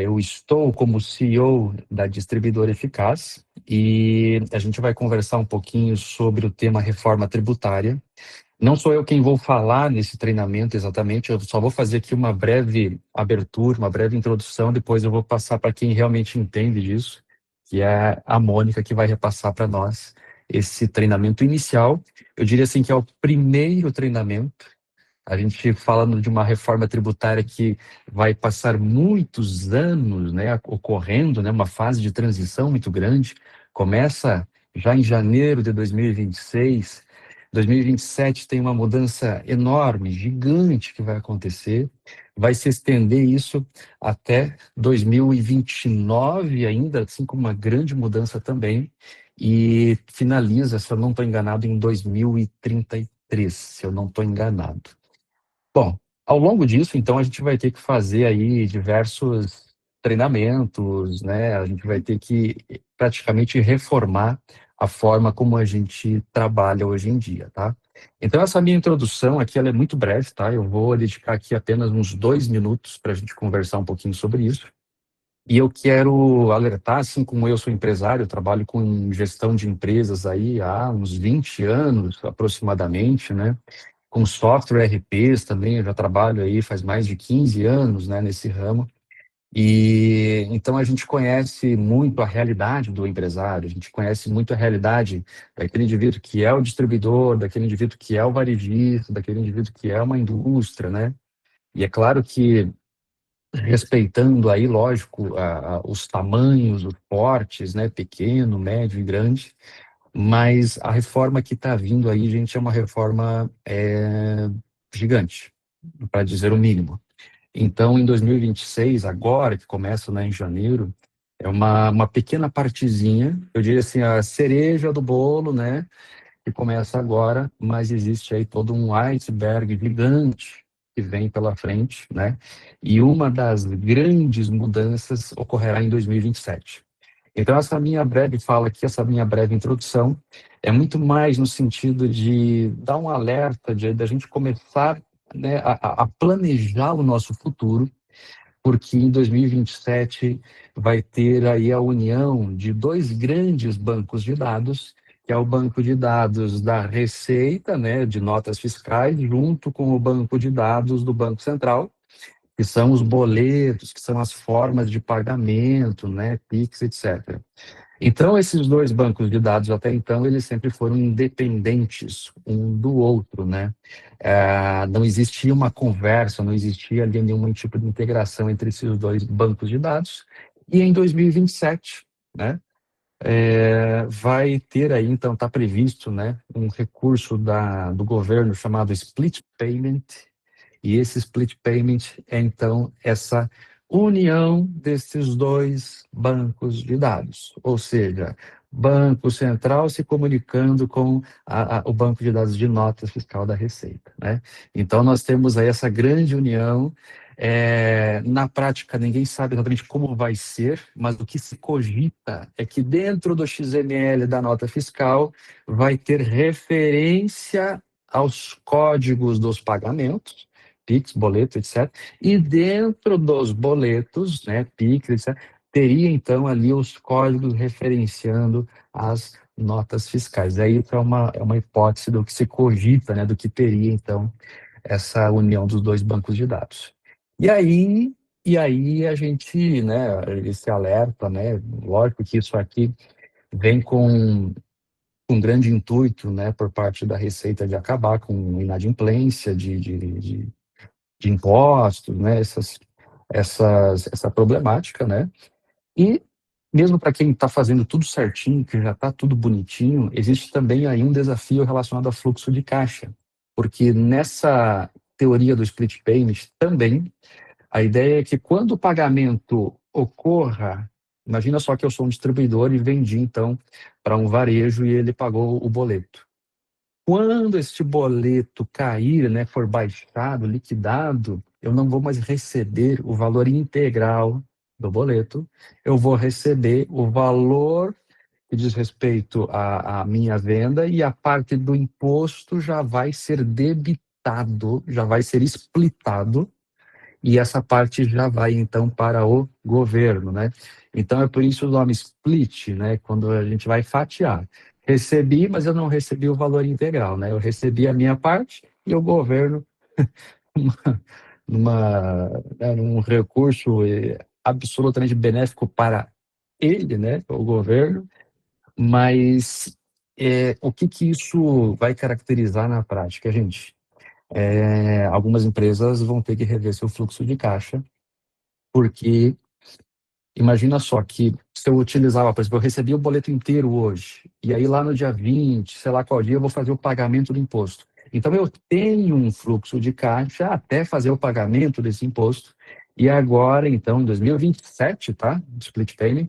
Eu estou como CEO da Distribuidora Eficaz e a gente vai conversar um pouquinho sobre o tema reforma tributária. Não sou eu quem vou falar nesse treinamento exatamente, eu só vou fazer aqui uma breve abertura, uma breve introdução, depois eu vou passar para quem realmente entende disso, que é a Mônica, que vai repassar para nós esse treinamento inicial. Eu diria assim que é o primeiro treinamento. A gente falando de uma reforma tributária que vai passar muitos anos, né, ocorrendo, né, uma fase de transição muito grande. Começa já em janeiro de 2026. 2027 tem uma mudança enorme, gigante que vai acontecer. Vai se estender isso até 2029 ainda, assim como uma grande mudança também. E finaliza, se eu não estou enganado, em 2033, se eu não estou enganado. Bom, ao longo disso, então, a gente vai ter que fazer aí diversos treinamentos, né? A gente vai ter que praticamente reformar a forma como a gente trabalha hoje em dia, tá? Então, essa minha introdução aqui, ela é muito breve, tá? Eu vou dedicar aqui apenas uns 2 minutos para a gente conversar um pouquinho sobre isso. E eu quero alertar, assim como eu sou empresário, eu trabalho com gestão de empresas aí há uns 20 anos aproximadamente, né? Com software RPs também, eu já trabalho aí faz mais de 15 anos, né, nesse ramo. E então a gente conhece muito a realidade do empresário, a gente conhece muito a realidade daquele indivíduo que é o distribuidor, daquele indivíduo que é o varejista, daquele indivíduo que é uma indústria, né? E é claro que respeitando aí, lógico, os tamanhos, os portes, né, pequeno, médio e grande, mas a reforma que está vindo aí, gente, é uma reforma gigante, para dizer o mínimo. Então, em 2026, agora, que começa, né, em janeiro, é uma pequena partezinha, eu diria assim, a cereja do bolo, né, que começa agora, mas existe aí todo um iceberg gigante que vem pela frente, né, e uma das grandes mudanças ocorrerá em 2027. Então, essa minha breve fala aqui, essa minha breve introdução, é muito mais no sentido de dar um alerta, de a gente começar, né, a planejar o nosso futuro, porque em 2027 vai ter aí a união de dois grandes bancos de dados, que é o banco de dados da Receita, né, de notas fiscais, junto com o banco de dados do Banco Central, que são os boletos, que são as formas de pagamento, né, Pix, etc. Então, esses dois bancos de dados, até então, eles sempre foram independentes um do outro, né? Não existia uma conversa, não existia ali nenhum tipo de integração entre esses dois bancos de dados. E em 2027, né, vai ter aí, então, está previsto, né, um recurso do governo chamado Split Payment, e esse split payment é, então, essa união desses dois bancos de dados, ou seja, Banco Central se comunicando com o banco de dados de notas fiscal da Receita, né? Então, nós temos aí essa grande união. Na prática, ninguém sabe exatamente como vai ser, mas o que se cogita é que dentro do XML da nota fiscal vai ter referência aos códigos dos pagamentos, Pix, boleto, etc. E dentro dos boletos, né, Pix, etc., teria então ali os códigos referenciando as notas fiscais. Aí isso é uma hipótese do que se cogita, né, do que teria então essa união dos dois bancos de dados. E aí, a gente, né, esse alerta, né, lógico que isso aqui vem com um grande intuito, né, por parte da Receita de acabar com inadimplência de impostos, né, essa problemática, né? E mesmo para quem está fazendo tudo certinho, que já está tudo bonitinho, existe também aí um desafio relacionado a fluxo de caixa, porque nessa teoria do split payment também a ideia é que quando o pagamento ocorra, imagina só que eu sou um distribuidor e vendi então para um varejo e ele pagou o boleto. Quando este boleto cair, né, for baixado, liquidado, eu não vou mais receber o valor integral do boleto, eu vou receber o valor que diz respeito à minha venda e a parte do imposto já vai ser debitado, já vai ser splitado e essa parte já vai então para o governo, né? Então é por isso o nome split, né? Quando a gente vai fatiar. Recebi, mas eu não recebi o valor integral, né? Eu recebi a minha parte e o governo, num recurso absolutamente benéfico para ele, né? O governo, mas o que que isso vai caracterizar na prática, gente? Algumas empresas vão ter que rever seu fluxo de caixa, porque imagina só que se eu utilizava, por exemplo, eu recebi o boleto inteiro hoje, e aí lá no dia 20, sei lá qual dia, eu vou fazer o pagamento do imposto. Então eu tenho um fluxo de caixa até fazer o pagamento desse imposto, e agora, então, em 2027, tá? Split payment,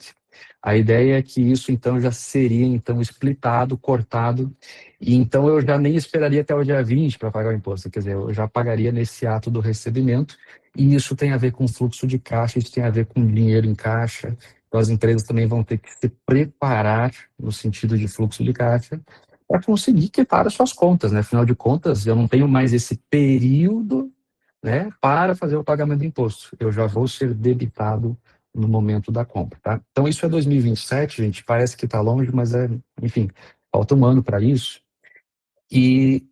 a ideia é que isso, então, já seria, então, splitado, cortado, e então eu já nem esperaria até o dia 20 para pagar o imposto, quer dizer, eu já pagaria nesse ato do recebimento, e isso tem a ver com fluxo de caixa, isso tem a ver com dinheiro em caixa. Então, as empresas também vão ter que se preparar no sentido de fluxo de caixa para conseguir quitar as suas contas, né? Afinal de contas, eu não tenho mais esse período, né, para fazer o pagamento do imposto. Eu já vou ser debitado no momento da compra, tá? Então, isso é 2027, gente. Parece que está longe, mas enfim, falta um ano para isso. E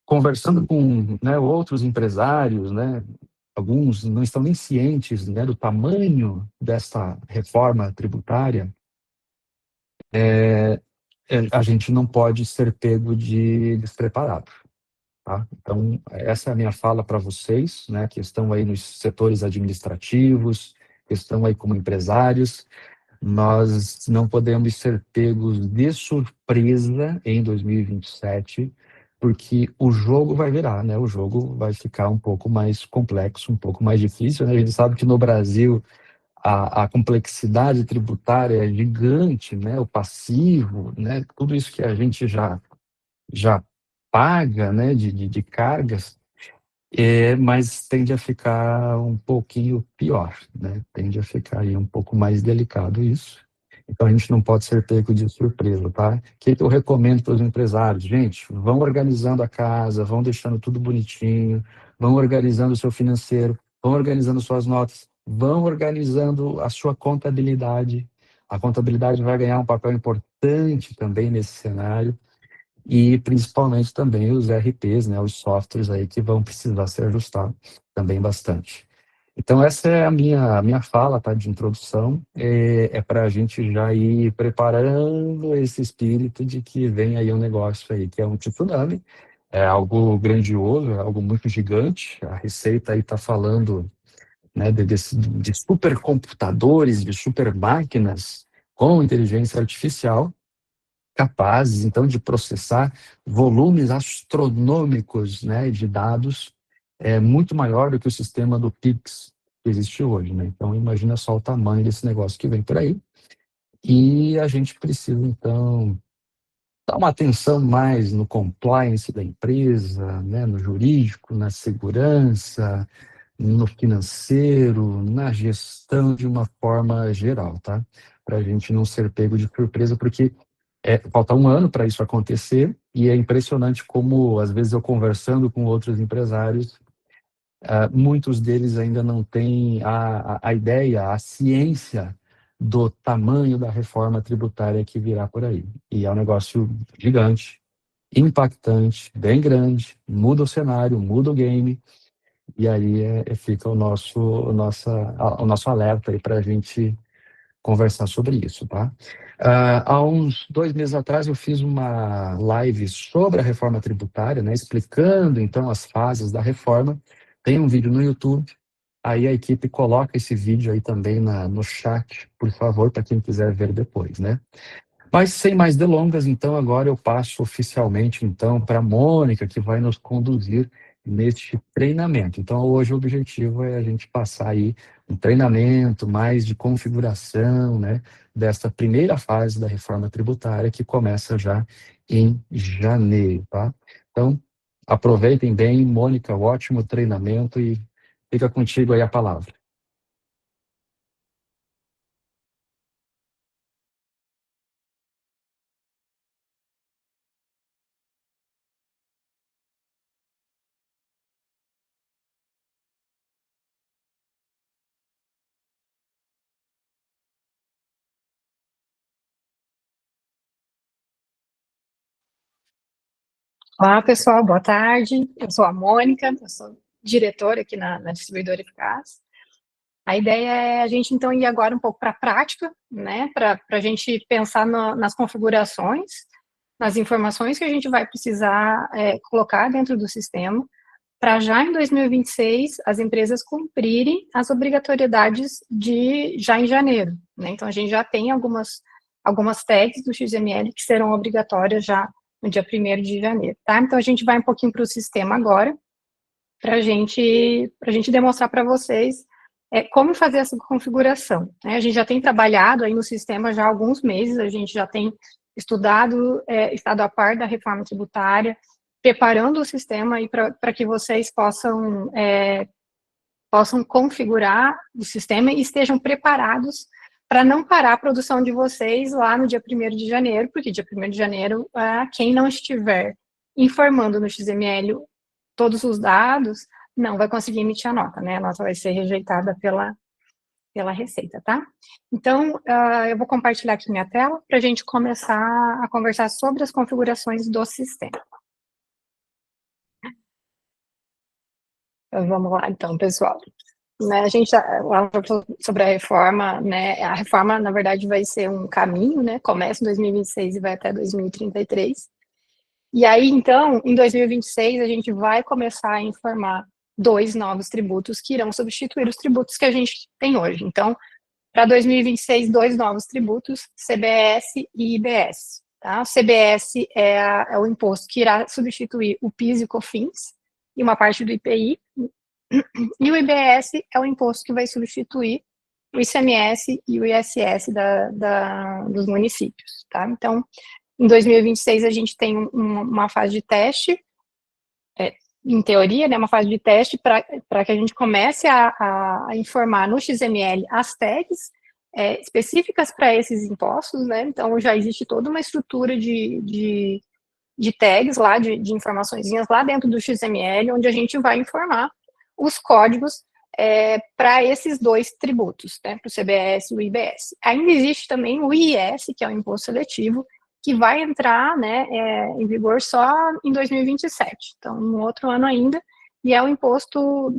conversando com, né, outros empresários, né, alguns não estão nem cientes, né, do tamanho dessa reforma tributária, a gente não pode ser pego de despreparado, tá? Então, essa é a minha fala para vocês, né, que estão aí nos setores administrativos, que estão aí como empresários. Nós não podemos ser pegos de surpresa em 2027, porque o jogo vai virar, né? O jogo vai ficar um pouco mais complexo, um pouco mais difícil, né? A gente sabe que no Brasil a complexidade tributária é gigante, né? O passivo, né? Tudo isso que a gente já paga, né? De cargas, mas tende a ficar um pouquinho pior, né? Tende a ficar aí um pouco mais delicado isso. Então a gente não pode ser pego de surpresa, tá? O que eu recomendo para os empresários? Gente, vão organizando a casa, vão deixando tudo bonitinho, vão organizando o seu financeiro, vão organizando suas notas, vão organizando a sua contabilidade. A contabilidade vai ganhar um papel importante também nesse cenário e principalmente também os RPs, né, os softwares aí que vão precisar ser ajustados também bastante. Então essa é a minha fala, tá, de introdução, para a gente já ir preparando esse espírito de que vem aí um negócio aí que é um tsunami, é algo grandioso, é algo muito gigante. A Receita aí está falando, né, de supercomputadores, de super máquinas com inteligência artificial, capazes, então, de processar volumes astronômicos, né, de dados, muito maior do que o sistema do Pix que existe hoje, né? Então, imagina só o tamanho desse negócio que vem por aí. E a gente precisa, então, dar uma atenção mais no compliance da empresa, né, no jurídico, na segurança, no financeiro, na gestão de uma forma geral, tá? Para a gente não ser pego de surpresa, porque falta um ano para isso acontecer, e é impressionante como, às vezes, eu conversando com outros empresários, muitos deles ainda não têm a ideia, a ciência do tamanho da reforma tributária que virá por aí. E é um negócio gigante, impactante, bem grande, muda o cenário, muda o game, e aí fica o nosso alerta aí para a gente conversar sobre isso, tá? Há uns 2 meses atrás eu fiz uma live sobre a reforma tributária, né, explicando então as fases da reforma. Tem um vídeo no YouTube, aí a equipe coloca esse vídeo aí também no chat, por favor, para quem quiser ver depois, né? Mas sem mais delongas, então agora eu passo oficialmente então para a Mônica, que vai nos conduzir neste treinamento. Então hoje o objetivo é a gente passar aí um treinamento mais de configuração, né, desta primeira fase da reforma tributária que começa já em janeiro, tá? Então aproveitem bem, Mônica, ótimo treinamento e fica contigo aí a palavra. Olá, pessoal, boa tarde. Eu sou a Mônica, eu sou diretora aqui na Distribuidora Eficaz. A ideia é a gente, então, ir agora um pouco para a prática, né, para a gente pensar nas configurações, nas informações que a gente vai precisar colocar dentro do sistema, para já em 2026 as empresas cumprirem as obrigatoriedades já em janeiro, né? Então, a gente já tem algumas tags do XML que serão obrigatórias já no dia 1º de janeiro, tá? Então, a gente vai um pouquinho para o sistema agora, para a gente demonstrar para vocês como fazer essa configuração, né? A gente já tem trabalhado aí no sistema já há alguns meses, a gente já tem estudado, estado a par da reforma tributária, preparando o sistema aí para que vocês possam configurar o sistema e estejam preparados para não parar a produção de vocês lá no dia 1º de janeiro, porque dia 1º de janeiro, quem não estiver informando no XML todos os dados, não vai conseguir emitir a nota, né? A nota vai ser rejeitada pela Receita, tá? Então, eu vou compartilhar aqui minha tela para a gente começar a conversar sobre as configurações do sistema. Então, vamos lá, então, pessoal. Né, a gente falou sobre a reforma, né? A reforma, na verdade, vai ser um caminho, né? Começa em 2026 e vai até 2033. E aí, então, em 2026, a gente vai começar a informar 2 novos tributos que irão substituir os tributos que a gente tem hoje. Então, para 2026, 2 novos tributos, CBS e IBS. Tá? O CBS é o imposto que irá substituir o PIS e o COFINS e uma parte do IPI, e o IBS é o imposto que vai substituir o ICMS e o ISS dos municípios. Tá? Então, em 2026, a gente tem uma fase de teste, em teoria, né, uma fase de teste para que a gente comece a informar no XML as tags específicas para esses impostos, né? Então, já existe toda uma estrutura de tags lá, de informaçõezinhas lá dentro do XML, onde a gente vai informar os códigos para esses 2 tributos, né, para o CBS e o IBS. Ainda existe também o IIS, que é o imposto seletivo, que vai entrar, né, em vigor só em 2027, então, no outro ano ainda, e é o imposto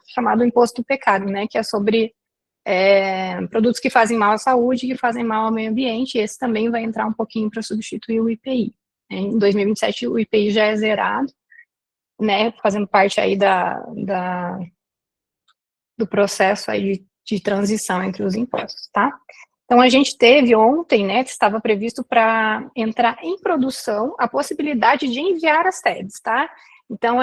chamado imposto pecado, né, que é sobre produtos que fazem mal à saúde, que fazem mal ao meio ambiente, e esse também vai entrar um pouquinho para substituir o IPI. Em 2027, o IPI já é zerado, né, fazendo parte aí do processo aí de transição entre os impostos, tá? Então, a gente teve ontem, né, que estava previsto para entrar em produção a possibilidade de enviar as tags, tá? Então,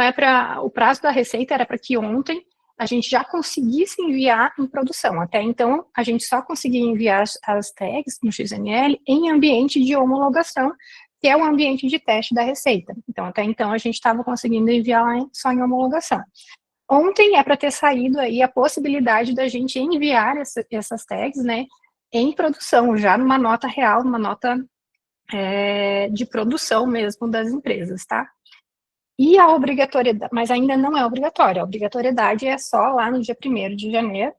o prazo da Receita era para que ontem a gente já conseguisse enviar em produção. Até então, a gente só conseguia enviar as tags no XML em ambiente de homologação, que é o ambiente de teste da Receita. Então, até então, a gente estava conseguindo enviar só em homologação. Ontem é para ter saído aí a possibilidade da gente enviar essas tags, né, em produção, já numa nota real, numa nota de produção mesmo das empresas, tá? E a obrigatoriedade, mas ainda não é obrigatória, a obrigatoriedade é só lá no dia 1º de janeiro,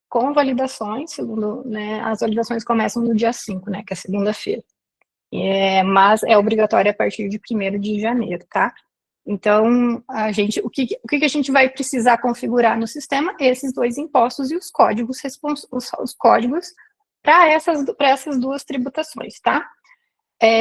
com validações, segundo, né, as validações começam no dia 5, né, que é segunda-feira. Mas é obrigatória a partir de 1º de janeiro, tá? Então, o que a gente vai precisar configurar no sistema? Esses 2 impostos e os códigos para essas 2 tributações, tá?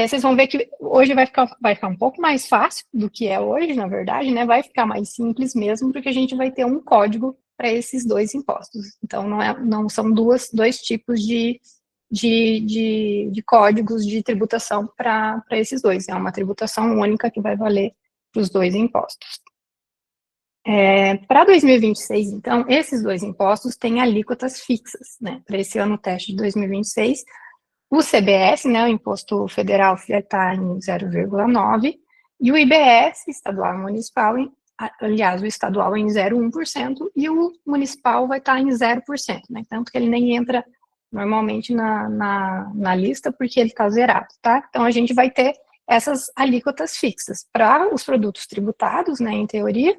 Vocês vão ver que hoje vai ficar um pouco mais fácil do que é hoje, na verdade, né? Vai ficar mais simples mesmo, porque a gente vai ter um código para esses 2 impostos. Então, não são dois tipos de códigos de tributação para esses 2. É uma tributação única que vai valer para os 2 impostos. Para 2026, então, esses 2 impostos têm alíquotas fixas, né? Para esse ano teste de 2026, o CBS, né, o Imposto Federal, vai estar em 0,9%, e o IBS, estadual e municipal, aliás, o estadual em 0,1%, e o municipal vai estar em 0%, né? Tanto que ele nem entra normalmente na lista, porque ele está zerado, tá? Então, a gente vai ter essas alíquotas fixas. Para os produtos tributados, né, em teoria,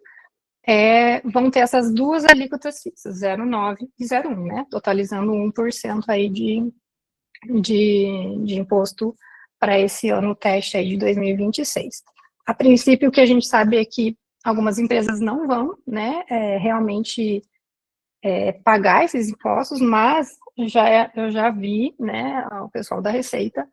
vão ter essas 2 alíquotas fixas, 0,9 e 0,1, né, totalizando 1% aí de imposto para esse ano teste aí de 2026. A princípio, o que a gente sabe é que algumas empresas não vão, né, realmente pagar esses impostos, mas eu já vi, né, o pessoal da Receita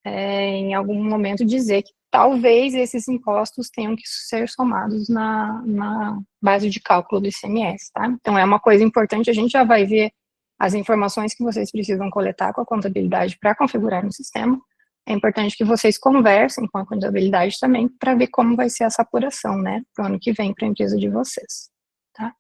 em algum momento dizer que talvez esses impostos tenham que ser somados na base de cálculo do ICMS, tá? Então, é uma coisa importante, a gente já vai ver as informações que vocês precisam coletar com a contabilidade para configurar no sistema. É importante que vocês conversem com a contabilidade também para ver como vai ser essa apuração, né, para o ano que vem para a empresa de vocês, tá?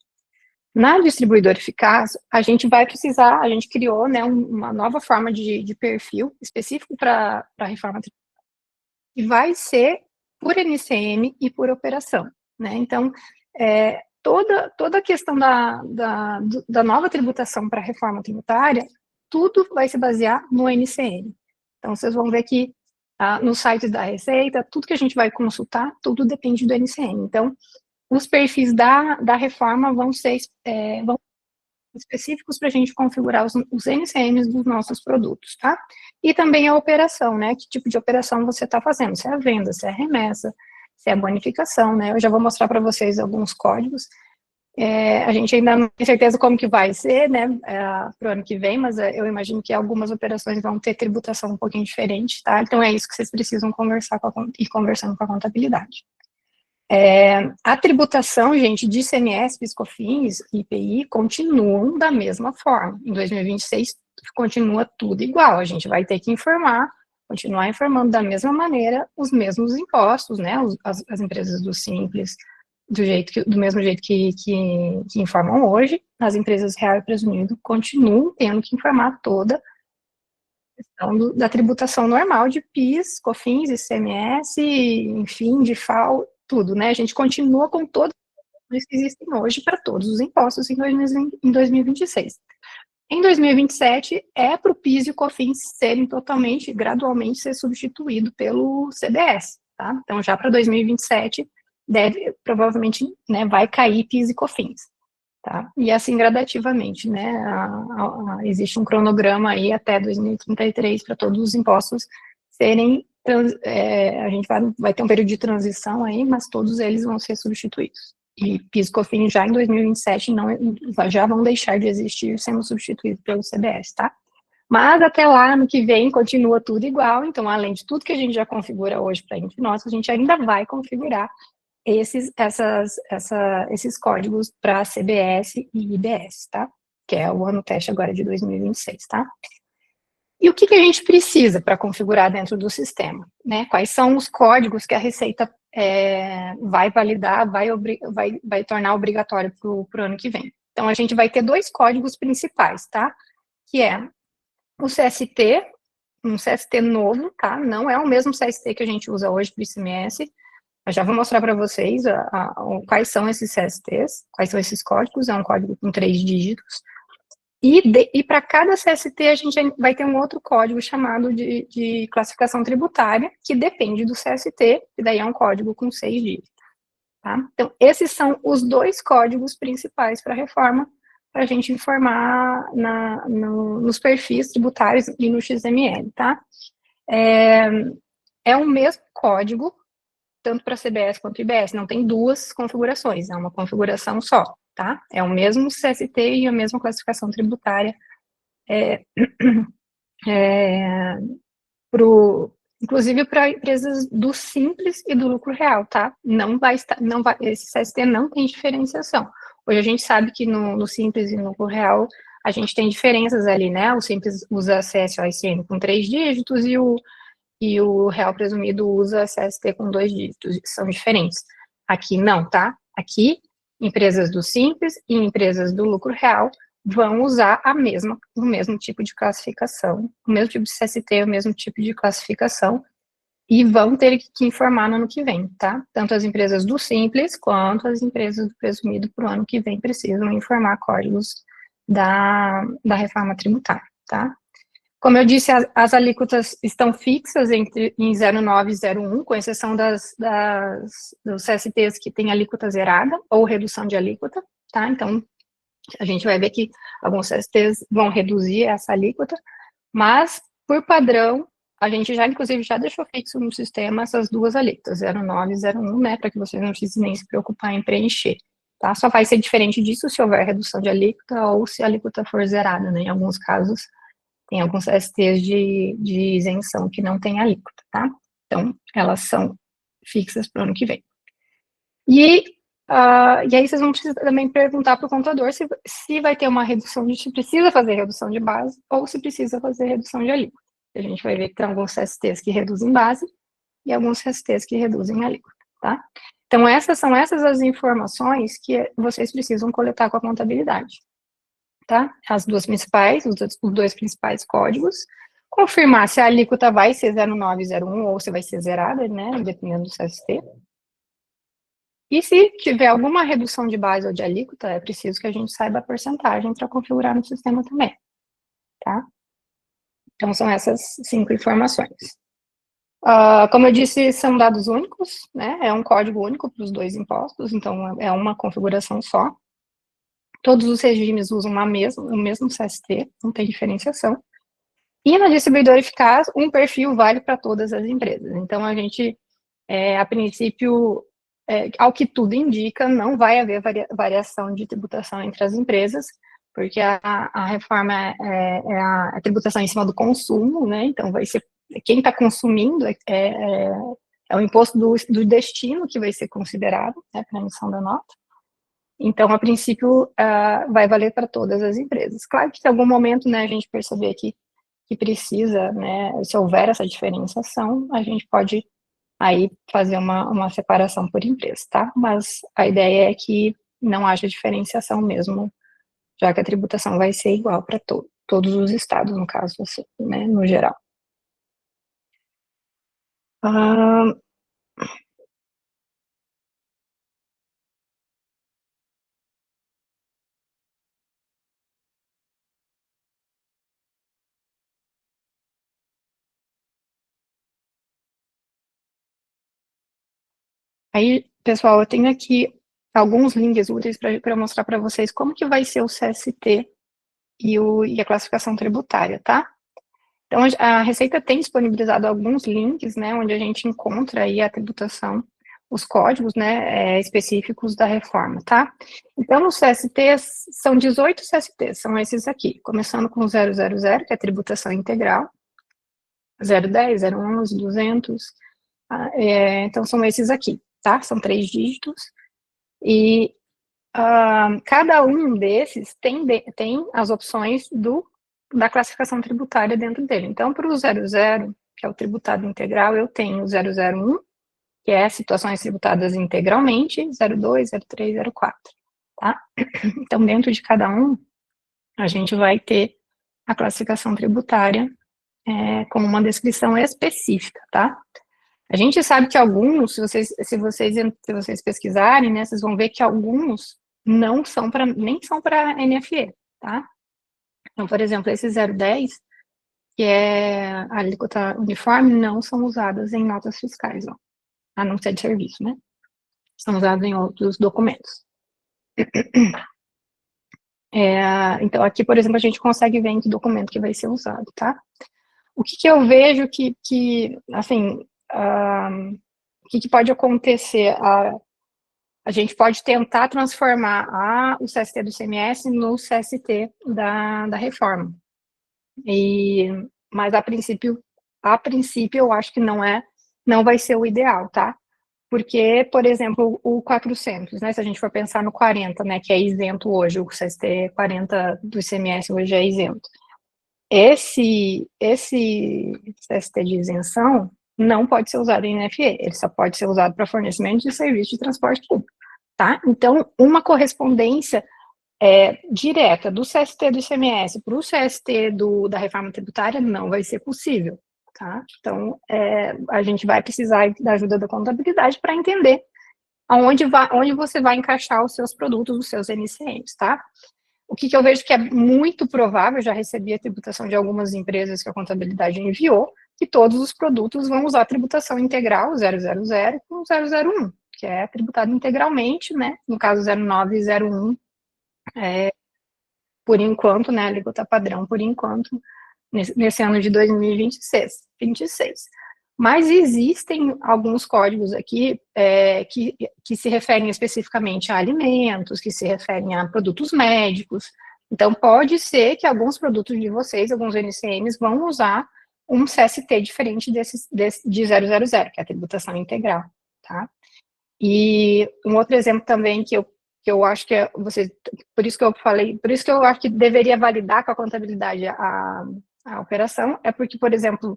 Na distribuidora eficaz, a gente vai precisar, a gente criou, né, uma nova forma de perfil específico para a reforma tributária, e vai ser por NCM e por operação, né? Então, toda a questão da nova tributação para a reforma tributária, tudo vai se basear no NCM. Então, vocês vão ver que no site da Receita, tudo que a gente vai consultar, tudo depende do NCM. Então, os perfis da reforma vão ser específicos para a gente configurar os NCMs dos nossos produtos, tá? E também a operação, né? Que tipo de operação você está fazendo? Se é a venda, se é a remessa, se é a bonificação, né? Eu já vou mostrar para vocês alguns códigos. A gente ainda não tem certeza como que vai ser, né, para o ano que vem, mas eu imagino que algumas operações vão ter tributação um pouquinho diferente, tá? Então é isso que vocês precisam conversar ir conversando com a contabilidade. A tributação, gente, de ICMS, PIS/COFINS e IPI continuam da mesma forma. Em 2026, continua tudo igual. A gente vai ter que continuar informando da mesma maneira os mesmos impostos, né? As empresas do Simples, do mesmo jeito que informam hoje. As empresas real e presumido continuam tendo que informar toda a questão da tributação normal de PIS, COFINS, ICMS, enfim, de FAO, tudo, né? A gente continua com todas as coisas que existem hoje para todos os impostos em 2026. Em 2027, é para o PIS e o COFINS serem totalmente, gradualmente, ser substituído pelo CBS, tá? Então, já para 2027, provavelmente, né, vai cair PIS e COFINS, tá? E assim, gradativamente, né, existe um cronograma aí até 2033 para todos os impostos serem a gente vai ter um período de transição aí, mas todos eles vão ser substituídos. E PIS e COFINS já em 2027 já vão deixar de existir sendo substituídos pelo CBS, tá? Mas até lá, no que vem, continua tudo igual, então além de tudo que a gente já configura hoje para a gente ainda vai configurar esses códigos para CBS e IBS, tá? Que é o ano teste agora de 2026, tá? E o que a gente precisa para configurar dentro do sistema, né? Quais são os códigos que a Receita vai validar, vai tornar obrigatório para o ano que vem. Então, a gente vai ter dois códigos principais, tá? Que é o CST, um CST novo, tá? Não é o mesmo CST que a gente usa hoje para o ICMS. Eu já vou mostrar para vocês quais são esses CSTs, quais são esses códigos. É um código com 3 dígitos. E para cada CST, a gente vai ter um outro código chamado de classificação tributária, que depende do CST, e daí é um código com 6 dígitos. Tá? Então, esses são os dois códigos principais para a reforma, para a gente informar nos perfis tributários e no XML. Tá? É o mesmo código, tanto para CBS quanto IBS, não tem duas configurações, é uma configuração só. Tá? É o mesmo CST e a mesma classificação tributária inclusive para empresas do Simples e do lucro real, tá? Esse CST não tem diferenciação. Hoje a gente sabe que no Simples e no lucro real a gente tem diferenças ali, né? O Simples usa CSOICM com 3 dígitos e o real presumido usa CST com 2 dígitos, são diferentes. Aqui não, tá? Aqui empresas do Simples e empresas do lucro real vão usar o mesmo tipo de classificação, o mesmo tipo de CST, o mesmo tipo de classificação, e vão ter que informar no ano que vem, tá? Tanto as empresas do Simples quanto as empresas do presumido para o ano que vem precisam informar códigos da reforma tributária, tá? Como eu disse, as alíquotas estão fixas em 0,9 e 0,1, com exceção dos CSTs que têm alíquota zerada ou redução de alíquota, tá? Então, a gente vai ver que alguns CSTs vão reduzir essa alíquota, mas, por padrão, a gente já, inclusive, já deixou fixo no sistema essas duas alíquotas, 0,9 e 0,1, né, para que vocês não precisem nem se preocupar em preencher, tá? Só vai ser diferente disso se houver redução de alíquota ou se a alíquota for zerada, né? Em alguns casos, tem alguns STs de isenção que não tem alíquota, tá? Então, elas são fixas para o ano que vem. E aí vocês vão precisar também perguntar para o contador se vai ter uma redução se precisa fazer redução de base ou se precisa fazer redução de alíquota. A gente vai ver que tem alguns CSTs que reduzem base e alguns CSTs que reduzem alíquota, tá? Então, essas são as informações que vocês precisam coletar com a contabilidade, tá? As duas principais, os dois principais códigos, confirmar se a alíquota vai ser 0,9, 0,1 ou se vai ser zerada, né, dependendo do CST. E se tiver alguma redução de base ou de alíquota, é preciso que a gente saiba a porcentagem para configurar no sistema também, tá? Então, são essas 5 informações. Como eu disse, são dados únicos, né? É um código único para os dois impostos, então é uma configuração só. Todos os regimes usam o mesmo CST, não tem diferenciação. E na distribuidora eficaz, um perfil vale para todas as empresas. Então, a gente, a princípio, ao que tudo indica, não vai haver variação de tributação entre as empresas, porque a reforma é a tributação em cima do consumo, né? Então, vai ser quem está consumindo é o imposto do destino que vai ser considerado, né, para a emissão da nota. Então, a princípio, vai valer para todas as empresas. Claro que, em algum momento, né, a gente perceber que precisa, né, se houver essa diferenciação, a gente pode aí fazer uma separação por empresa, tá? Mas a ideia é que não haja diferenciação mesmo, já que a tributação vai ser igual para todos os estados, no caso, assim, né, no geral. Aí, pessoal, eu tenho aqui alguns links úteis para mostrar para vocês como que vai ser o CST e a classificação tributária, tá? Então, a Receita tem disponibilizado alguns links, né, onde a gente encontra aí a tributação, os códigos, né, específicos da reforma, tá? Então, os CSTs, são 18 CSTs, são esses aqui, começando com 000, que é a tributação integral, 010, 011, 200, então são esses aqui, tá? São 3 dígitos, e cada um desses tem as opções da classificação tributária dentro dele. Então, para o 00, que é o tributado integral, eu tenho o 001, que é situações tributadas integralmente, 02, 03, 04, tá? Então, dentro de cada um, a gente vai ter a classificação tributária com uma descrição específica, tá? A gente sabe que alguns, se vocês pesquisarem, né, vocês vão ver que alguns nem são para NFE, tá? Então, por exemplo, esse 010, que é a alíquota uniforme, não são usadas em notas fiscais, ó, a não ser de serviço, né? São usadas em outros documentos. Então, aqui, por exemplo, a gente consegue ver em que documento que vai ser usado, tá? O que eu vejo assim, o que pode acontecer? A gente pode tentar transformar o CST do ICMS no CST da reforma. Mas a princípio eu acho que não vai ser o ideal, tá? Porque, por exemplo, o 400, né, se a gente for pensar no 40, né, que é isento hoje, o CST 40 do ICMS hoje é isento. Esse CST de isenção não pode ser usado em NFE, ele só pode ser usado para fornecimento de serviço de transporte público, tá? Então, uma correspondência direta do CST do ICMS para o CST da reforma tributária não vai ser possível, tá? Então, a gente vai precisar da ajuda da contabilidade para entender onde você vai encaixar os seus produtos, os seus NCMs, tá? O que eu vejo que é muito provável, já recebi a tributação de algumas empresas que a contabilidade enviou, que todos os produtos vão usar a tributação integral 000 com 001, que é tributado integralmente, né? No caso 09 e 01, por enquanto, né? A alíquota padrão, por enquanto, nesse ano de 2026. Mas existem alguns códigos aqui que se referem especificamente a alimentos, que se referem a produtos médicos. Então, pode ser que alguns produtos de vocês, alguns NCMs, vão usar um CST diferente de 000, que é a tributação integral, tá? E um outro exemplo também que eu acho que por isso que eu falei, por isso que eu acho que deveria validar com a contabilidade a operação, é porque, por exemplo,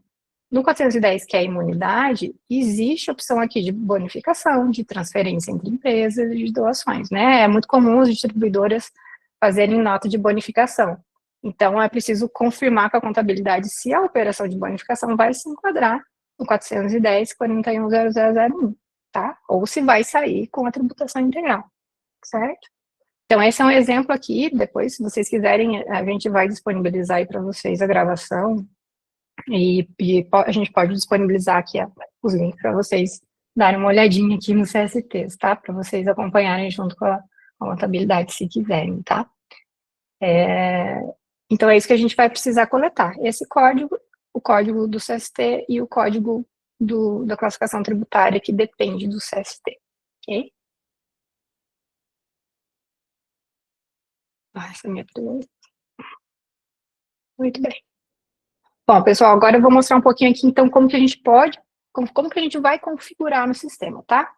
no 410, que é a imunidade, existe opção aqui de bonificação, de transferência entre empresas e de doações, né? É muito comum as distribuidoras fazerem nota de bonificação. Então, é preciso confirmar com a contabilidade se a operação de bonificação vai se enquadrar no 410, 41.0001, tá? Ou se vai sair com a tributação integral, certo? Então, esse é um exemplo aqui. Depois, se vocês quiserem, a gente vai disponibilizar aí para vocês a gravação e a gente pode disponibilizar aqui os links para vocês darem uma olhadinha aqui nos CSTs, tá? Para vocês acompanharem junto com a contabilidade, se quiserem, tá? Então, é isso que a gente vai precisar coletar. Esse código, o código do CST e o código da classificação tributária, que depende do CST, ok? Essa é a minha pergunta. Muito bem. Bom, pessoal, agora eu vou mostrar um pouquinho aqui, então, como que a gente vai configurar no sistema, tá?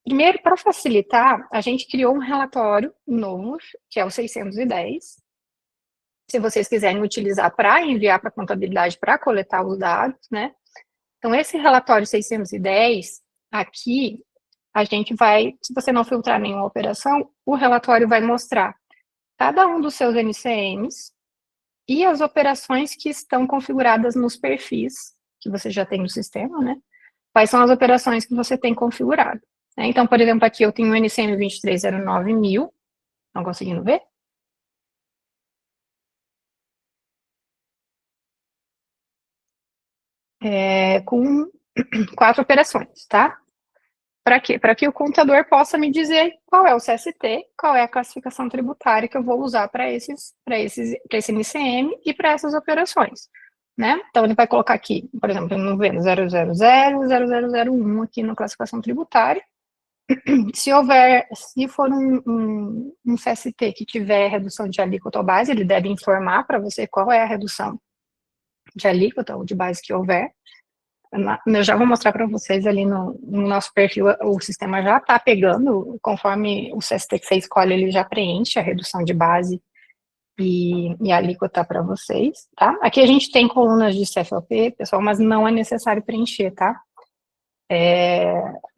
Primeiro, para facilitar, a gente criou um relatório novo, que é o 610. Se vocês quiserem utilizar para enviar para a contabilidade, para coletar os dados, né? Então, esse relatório 610, aqui, a gente vai, se você não filtrar nenhuma operação, o relatório vai mostrar cada um dos seus NCMs e as operações que estão configuradas nos perfis que você já tem no sistema, né? Quais são as operações que você tem configurado, né? Então, por exemplo, aqui eu tenho o NCM 2309.000, estão conseguindo ver? Com 4 operações, tá? Para quê? Para que o contador possa me dizer qual é o CST, qual é a classificação tributária que eu vou usar para esse NCM e para essas operações, né? Então, ele vai colocar aqui, por exemplo, no vendo 000, 0001 aqui na classificação tributária. Se for um CST que tiver redução de alíquota ou base, ele deve informar para você qual é a redução de alíquota ou de base que houver. Eu já vou mostrar para vocês ali no nosso perfil, o sistema já está pegando, conforme o CST que você escolhe, ele já preenche a redução de base e a alíquota para vocês, tá? Aqui a gente tem colunas de CFOP, pessoal, mas não é necessário preencher, tá?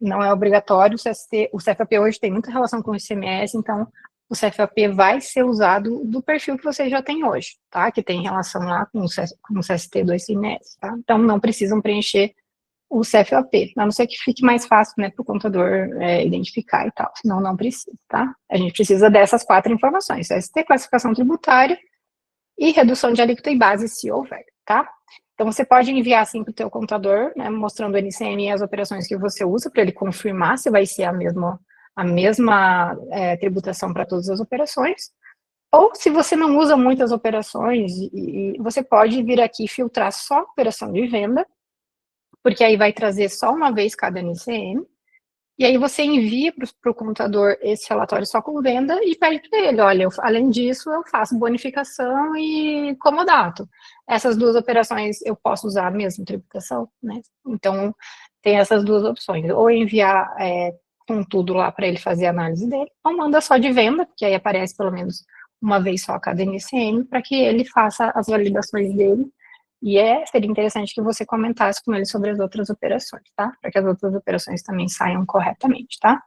Não é obrigatório, o CFOP hoje tem muita relação com o ICMS, então o CFOP vai ser usado do perfil que vocês já têm hoje, tá? Que tem relação lá com o CST do ICMS, tá? Então não precisam preencher o CFOP, a não ser que fique mais fácil, né, para o contador identificar e tal, senão não precisa, tá? A gente precisa dessas 4 informações, CST, classificação tributária e redução de alíquota e base, se houver, tá? Então, você pode enviar, assim, para o teu contador, né, mostrando o NCM e as operações que você usa, para ele confirmar se vai ser a mesma tributação para todas as operações. Ou, se você não usa muitas operações, você pode vir aqui e filtrar só a operação de venda, porque aí vai trazer só uma vez cada NCM, e aí você envia para o contador esse relatório só com venda e pede para ele, olha, além disso, eu faço bonificação e comodato. Essas 2 operações eu posso usar a mesma tributação, né? Então, tem essas 2 opções. Ou enviar com tudo lá para ele fazer a análise dele, ou manda só de venda, porque aí aparece pelo menos uma vez só cada NCM, para que ele faça as validações dele. E seria interessante que você comentasse com ele sobre as outras operações, tá? Para que as outras operações também saiam corretamente, tá?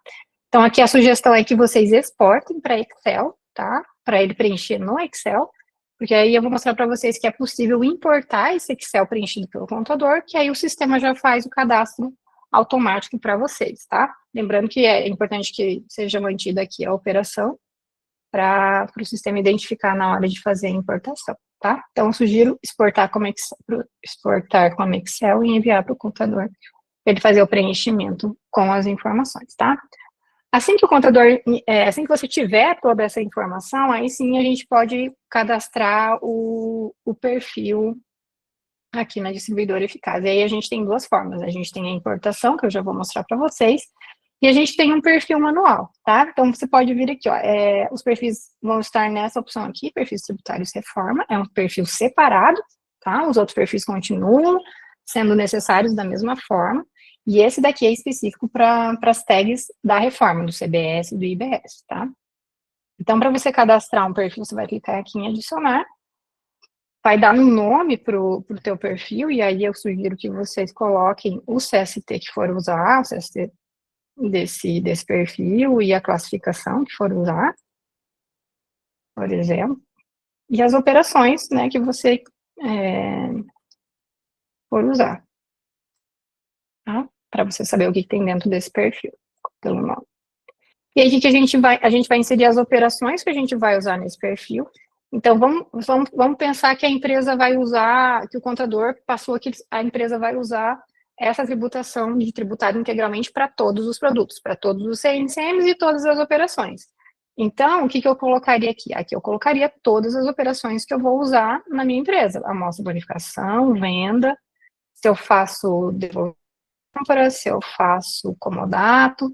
Então, aqui a sugestão é que vocês exportem para Excel, tá? Para ele preencher no Excel, porque aí eu vou mostrar para vocês que é possível importar esse Excel preenchido pelo contador, que aí o sistema já faz o cadastro automático para vocês, tá? Lembrando que é importante que seja mantida aqui a operação para o sistema identificar na hora de fazer a importação, tá? Então, eu sugiro exportar como Excel e enviar para o contador, para ele fazer o preenchimento com as informações, tá? Assim que assim que você tiver toda essa informação, aí sim a gente pode cadastrar o perfil aqui na distribuidora eficaz. E aí a gente tem duas formas, a gente tem a importação, que eu já vou mostrar para vocês, e a gente tem um perfil manual, tá? Então, você pode vir aqui, ó, os perfis vão estar nessa opção aqui, perfis tributários reforma, é um perfil separado, tá? Os outros perfis continuam sendo necessários da mesma forma, e esse daqui é específico para as tags da reforma, do CBS e do IBS, tá? Então, para você cadastrar um perfil, você vai clicar aqui em adicionar, vai dar um nome para o teu perfil, e aí eu sugiro que vocês coloquem o CST que for usar, o CST desse perfil e a classificação que for usar, por exemplo, e as operações, né, que você for usar, tá? Para você saber o que tem dentro desse perfil, pelo nome. E aí, o que a gente vai inserir as operações que a gente vai usar nesse perfil. Então, vamos pensar que a empresa vai usar, que o contador passou que a empresa vai usar essa tributação de tributado integralmente para todos os produtos, para todos os CNCMs e todas as operações. Então, o que eu colocaria aqui? Aqui eu colocaria todas as operações que eu vou usar na minha empresa. Amostra, bonificação, venda, se eu faço devolução de compra, se eu faço comodato,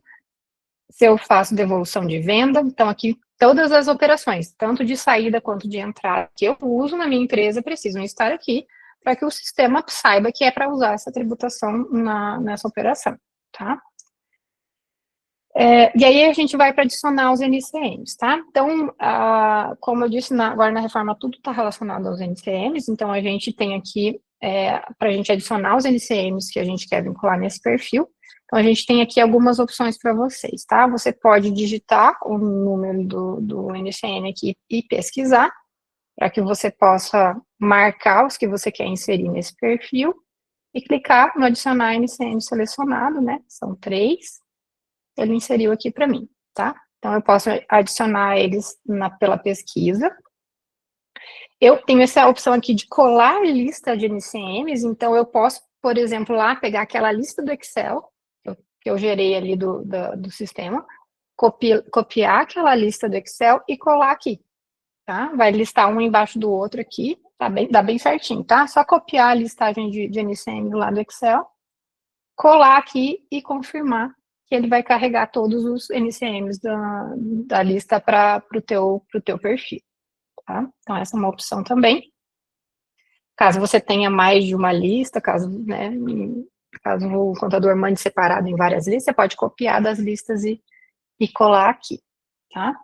se eu faço devolução de venda, então aqui todas as operações, tanto de saída quanto de entrada, que eu uso na minha empresa, precisam estar aqui, para que o sistema saiba que é para usar essa tributação nessa operação, tá? E aí a gente vai para adicionar os NCMs, tá? Então, como eu disse, agora na reforma tudo está relacionado aos NCMs, então a gente tem aqui, para a gente adicionar os NCMs que a gente quer vincular nesse perfil, então a gente tem aqui algumas opções para vocês, tá? Você pode digitar o número do NCM aqui e pesquisar, para que você possa marcar os que você quer inserir nesse perfil, e clicar no adicionar NCM selecionado, né? São 3, ele inseriu aqui para mim, tá? Então, eu posso adicionar eles pela pesquisa. Eu tenho essa opção aqui de colar lista de NCMs, então eu posso, por exemplo, lá pegar aquela lista do Excel, que eu gerei ali do sistema, copiar aquela lista do Excel e colar aqui, tá? Vai listar um embaixo do outro aqui, dá bem certinho, tá? Só copiar a listagem de NCM lá do Excel, colar aqui e confirmar que ele vai carregar todos os NCMs da lista para o teu perfil, tá? Então, essa é uma opção também. Caso você tenha mais de uma lista, caso o contador mande separado em várias listas, você pode copiar das listas e colar aqui, tá?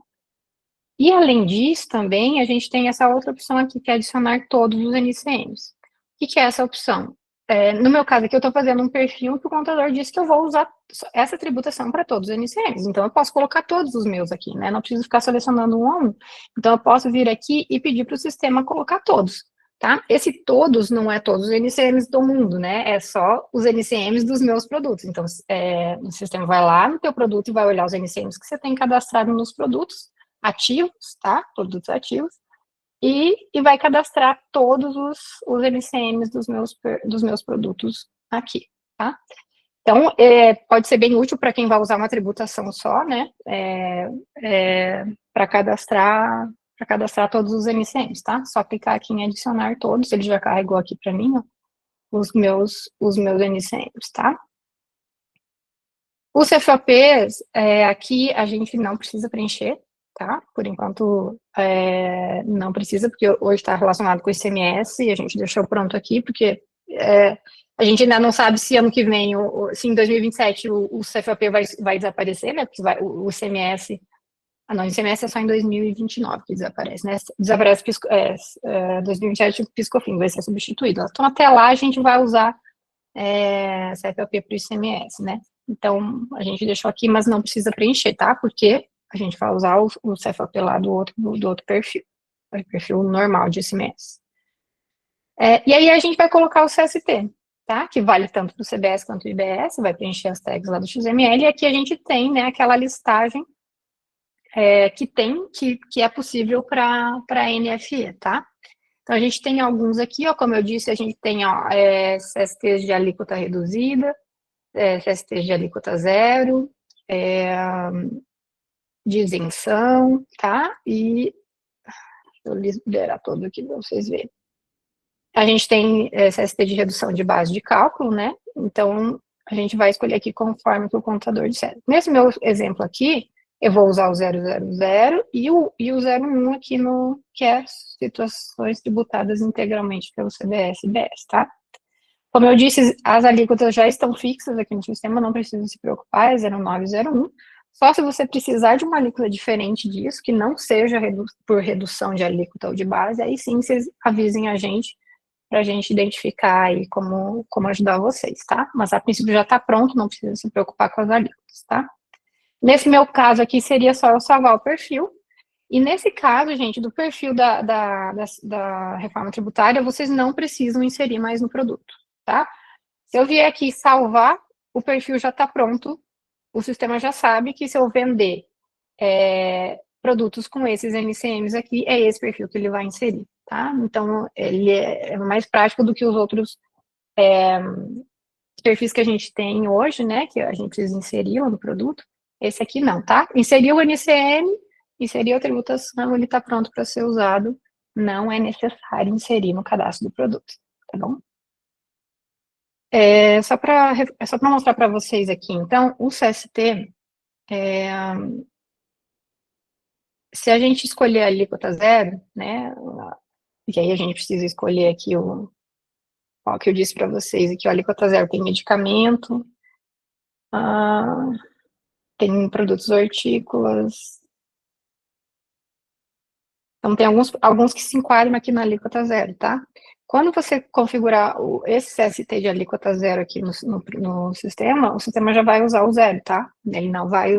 E, além disso, também, a gente tem essa outra opção aqui, que é adicionar todos os NCMs. O que é essa opção? No meu caso aqui, eu estou fazendo um perfil que o contador disse que eu vou usar essa tributação para todos os NCMs. Então, eu posso colocar todos os meus aqui, né? Não preciso ficar selecionando um a um. Então, eu posso vir aqui e pedir para o sistema colocar todos, tá? Esse todos não é todos os NCMs do mundo, né? É só os NCMs dos meus produtos. Então, o sistema vai lá no teu produto e vai olhar os NCMs que você tem cadastrado nos produtos ativos, tá? Produtos ativos. E vai cadastrar todos os NCMs dos meus produtos aqui, tá? Então, pode ser bem útil para quem vai usar uma tributação só, né? Para cadastrar todos os NCMs, tá? Só clicar aqui em adicionar todos, ele já carregou aqui para mim, ó, os meus NCMs, tá? Os CFOPs, aqui a gente não precisa preencher, tá? Por enquanto, não precisa, porque hoje está relacionado com o ICMS, e a gente deixou pronto aqui, porque a gente ainda não sabe se ano que vem, se em 2027 o CFOP vai desaparecer, né? Porque o ICMS... não, o ICMS é só em 2029 que desaparece, né? Desaparece 2027 o PiscoFins vai ser substituído. Então, até lá a gente vai usar CFOP para o ICMS, né? Então, a gente deixou aqui, mas não precisa preencher, tá? Porque a gente vai usar o CFOP lá do outro perfil, o perfil normal de ICMS. E aí a gente vai colocar o CST, tá? Que vale tanto para o CBS quanto o IBS, vai preencher as tags lá do XML, e aqui a gente tem, né, aquela listagem que é possível para NFE, tá? Então, a gente tem alguns aqui, ó, como eu disse, a gente tem CSTs de alíquota reduzida, CSTs de alíquota zero, de isenção, tá? E deixa eu liberar todo aqui para vocês verem. A gente tem CST de redução de base de cálculo, né? Então, a gente vai escolher aqui conforme o que o computador disser. Nesse meu exemplo aqui, eu vou usar o 000 e o 01 aqui no, que é situações tributadas integralmente pelo CBS e BS, tá? Como eu disse, as alíquotas já estão fixas aqui no sistema, não precisa se preocupar, é 0901. Só se você precisar de uma alíquota diferente disso, que não seja por redução de alíquota ou de base, aí sim vocês avisem a gente, para a gente identificar aí como ajudar vocês, tá? Mas a princípio já está pronto, não precisa se preocupar com as alíquotas, tá? Nesse meu caso aqui, seria só eu salvar o perfil. E nesse caso, gente, do perfil da reforma tributária, vocês não precisam inserir mais no produto, tá? Se eu vier aqui salvar, o perfil já está pronto, o sistema já sabe que se eu vender produtos com esses NCMs aqui, é esse perfil que ele vai inserir, tá? Então, ele é mais prático do que os outros perfis que a gente tem hoje, né, que a gente precisa inserir no produto. Esse aqui não, tá? Inseriu o NCM, inseriu a tributação, ele está pronto para ser usado, não é necessário inserir no cadastro do produto, tá bom? É só para mostrar para vocês aqui, então, o CST, se a gente escolher a alíquota zero, né, e aí a gente precisa escolher aqui o que eu disse para vocês aqui, a alíquota zero tem medicamento, tem produtos hortícolas, então tem alguns que se enquadram aqui na alíquota zero, tá? Quando você configurar esse CST de alíquota zero aqui no sistema, o sistema já vai usar o zero, tá? Ele não vai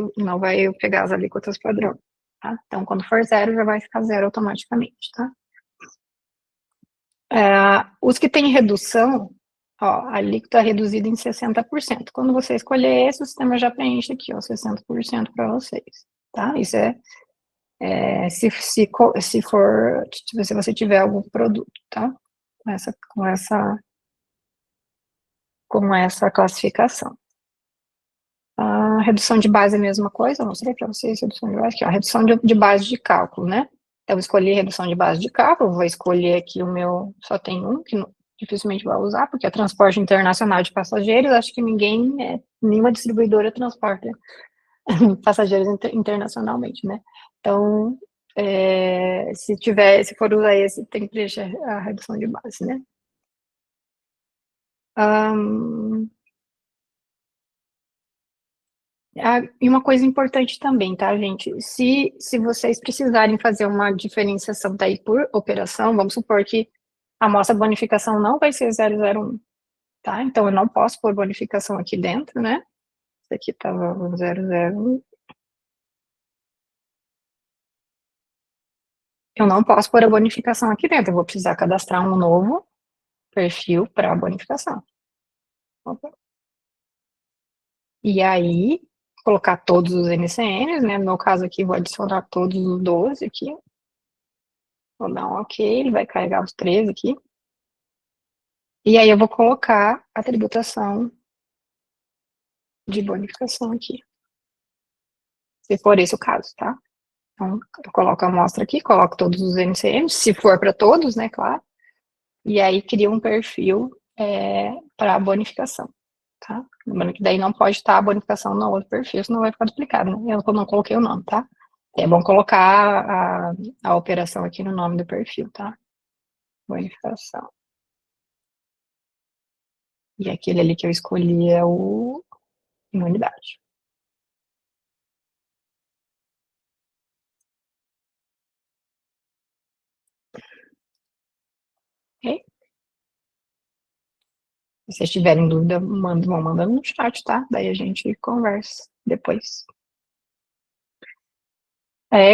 pegar as alíquotas padrão, tá? Então, quando for zero, já vai ficar zero automaticamente, tá? Os que têm redução, ó, a alíquota reduzida em 60%. Quando você escolher esse, o sistema já preenche aqui, ó, 60% para vocês, tá? Isso se você tiver algum produto, tá? Com essa classificação. A redução de base é a mesma coisa, eu mostrei para vocês, redução de base, aqui, ó, redução de base de cálculo, né? Então, eu escolhi redução de base de cálculo, vou escolher aqui o meu, só tem um, que dificilmente vai usar, porque é transporte internacional de passageiros, acho que nenhuma distribuidora transporta passageiros internacionalmente, né? Então, se for usar esse, tem que preencher a redução de base, né? E uma coisa importante também, tá, gente? Se vocês precisarem fazer uma diferenciação daí por operação, vamos supor que a nossa bonificação não vai ser 001, tá? Então, eu não posso pôr bonificação aqui dentro, né? Isso aqui estava 001. Eu não posso pôr a bonificação aqui dentro, eu vou precisar cadastrar um novo perfil para bonificação. Opa. E aí, colocar todos os NCNs, né? No meu caso aqui, vou adicionar todos os 12 aqui. Vou dar um OK, ele vai carregar os 13 aqui. E aí eu vou colocar a tributação de bonificação aqui. Se for esse o caso, tá? Então, eu coloco a amostra aqui, coloco todos os NCMs, se for para todos, né, claro. E aí cria um perfil para bonificação, tá? Lembrando que daí não pode estar a bonificação no outro perfil, senão vai ficar duplicado, né? Eu não coloquei o nome, tá? É bom colocar a operação aqui no nome do perfil, tá? Bonificação. E aquele ali que eu escolhi é o imunidade. Ok? Se vocês tiverem dúvida, vão mandando no chat, tá? Daí a gente conversa depois.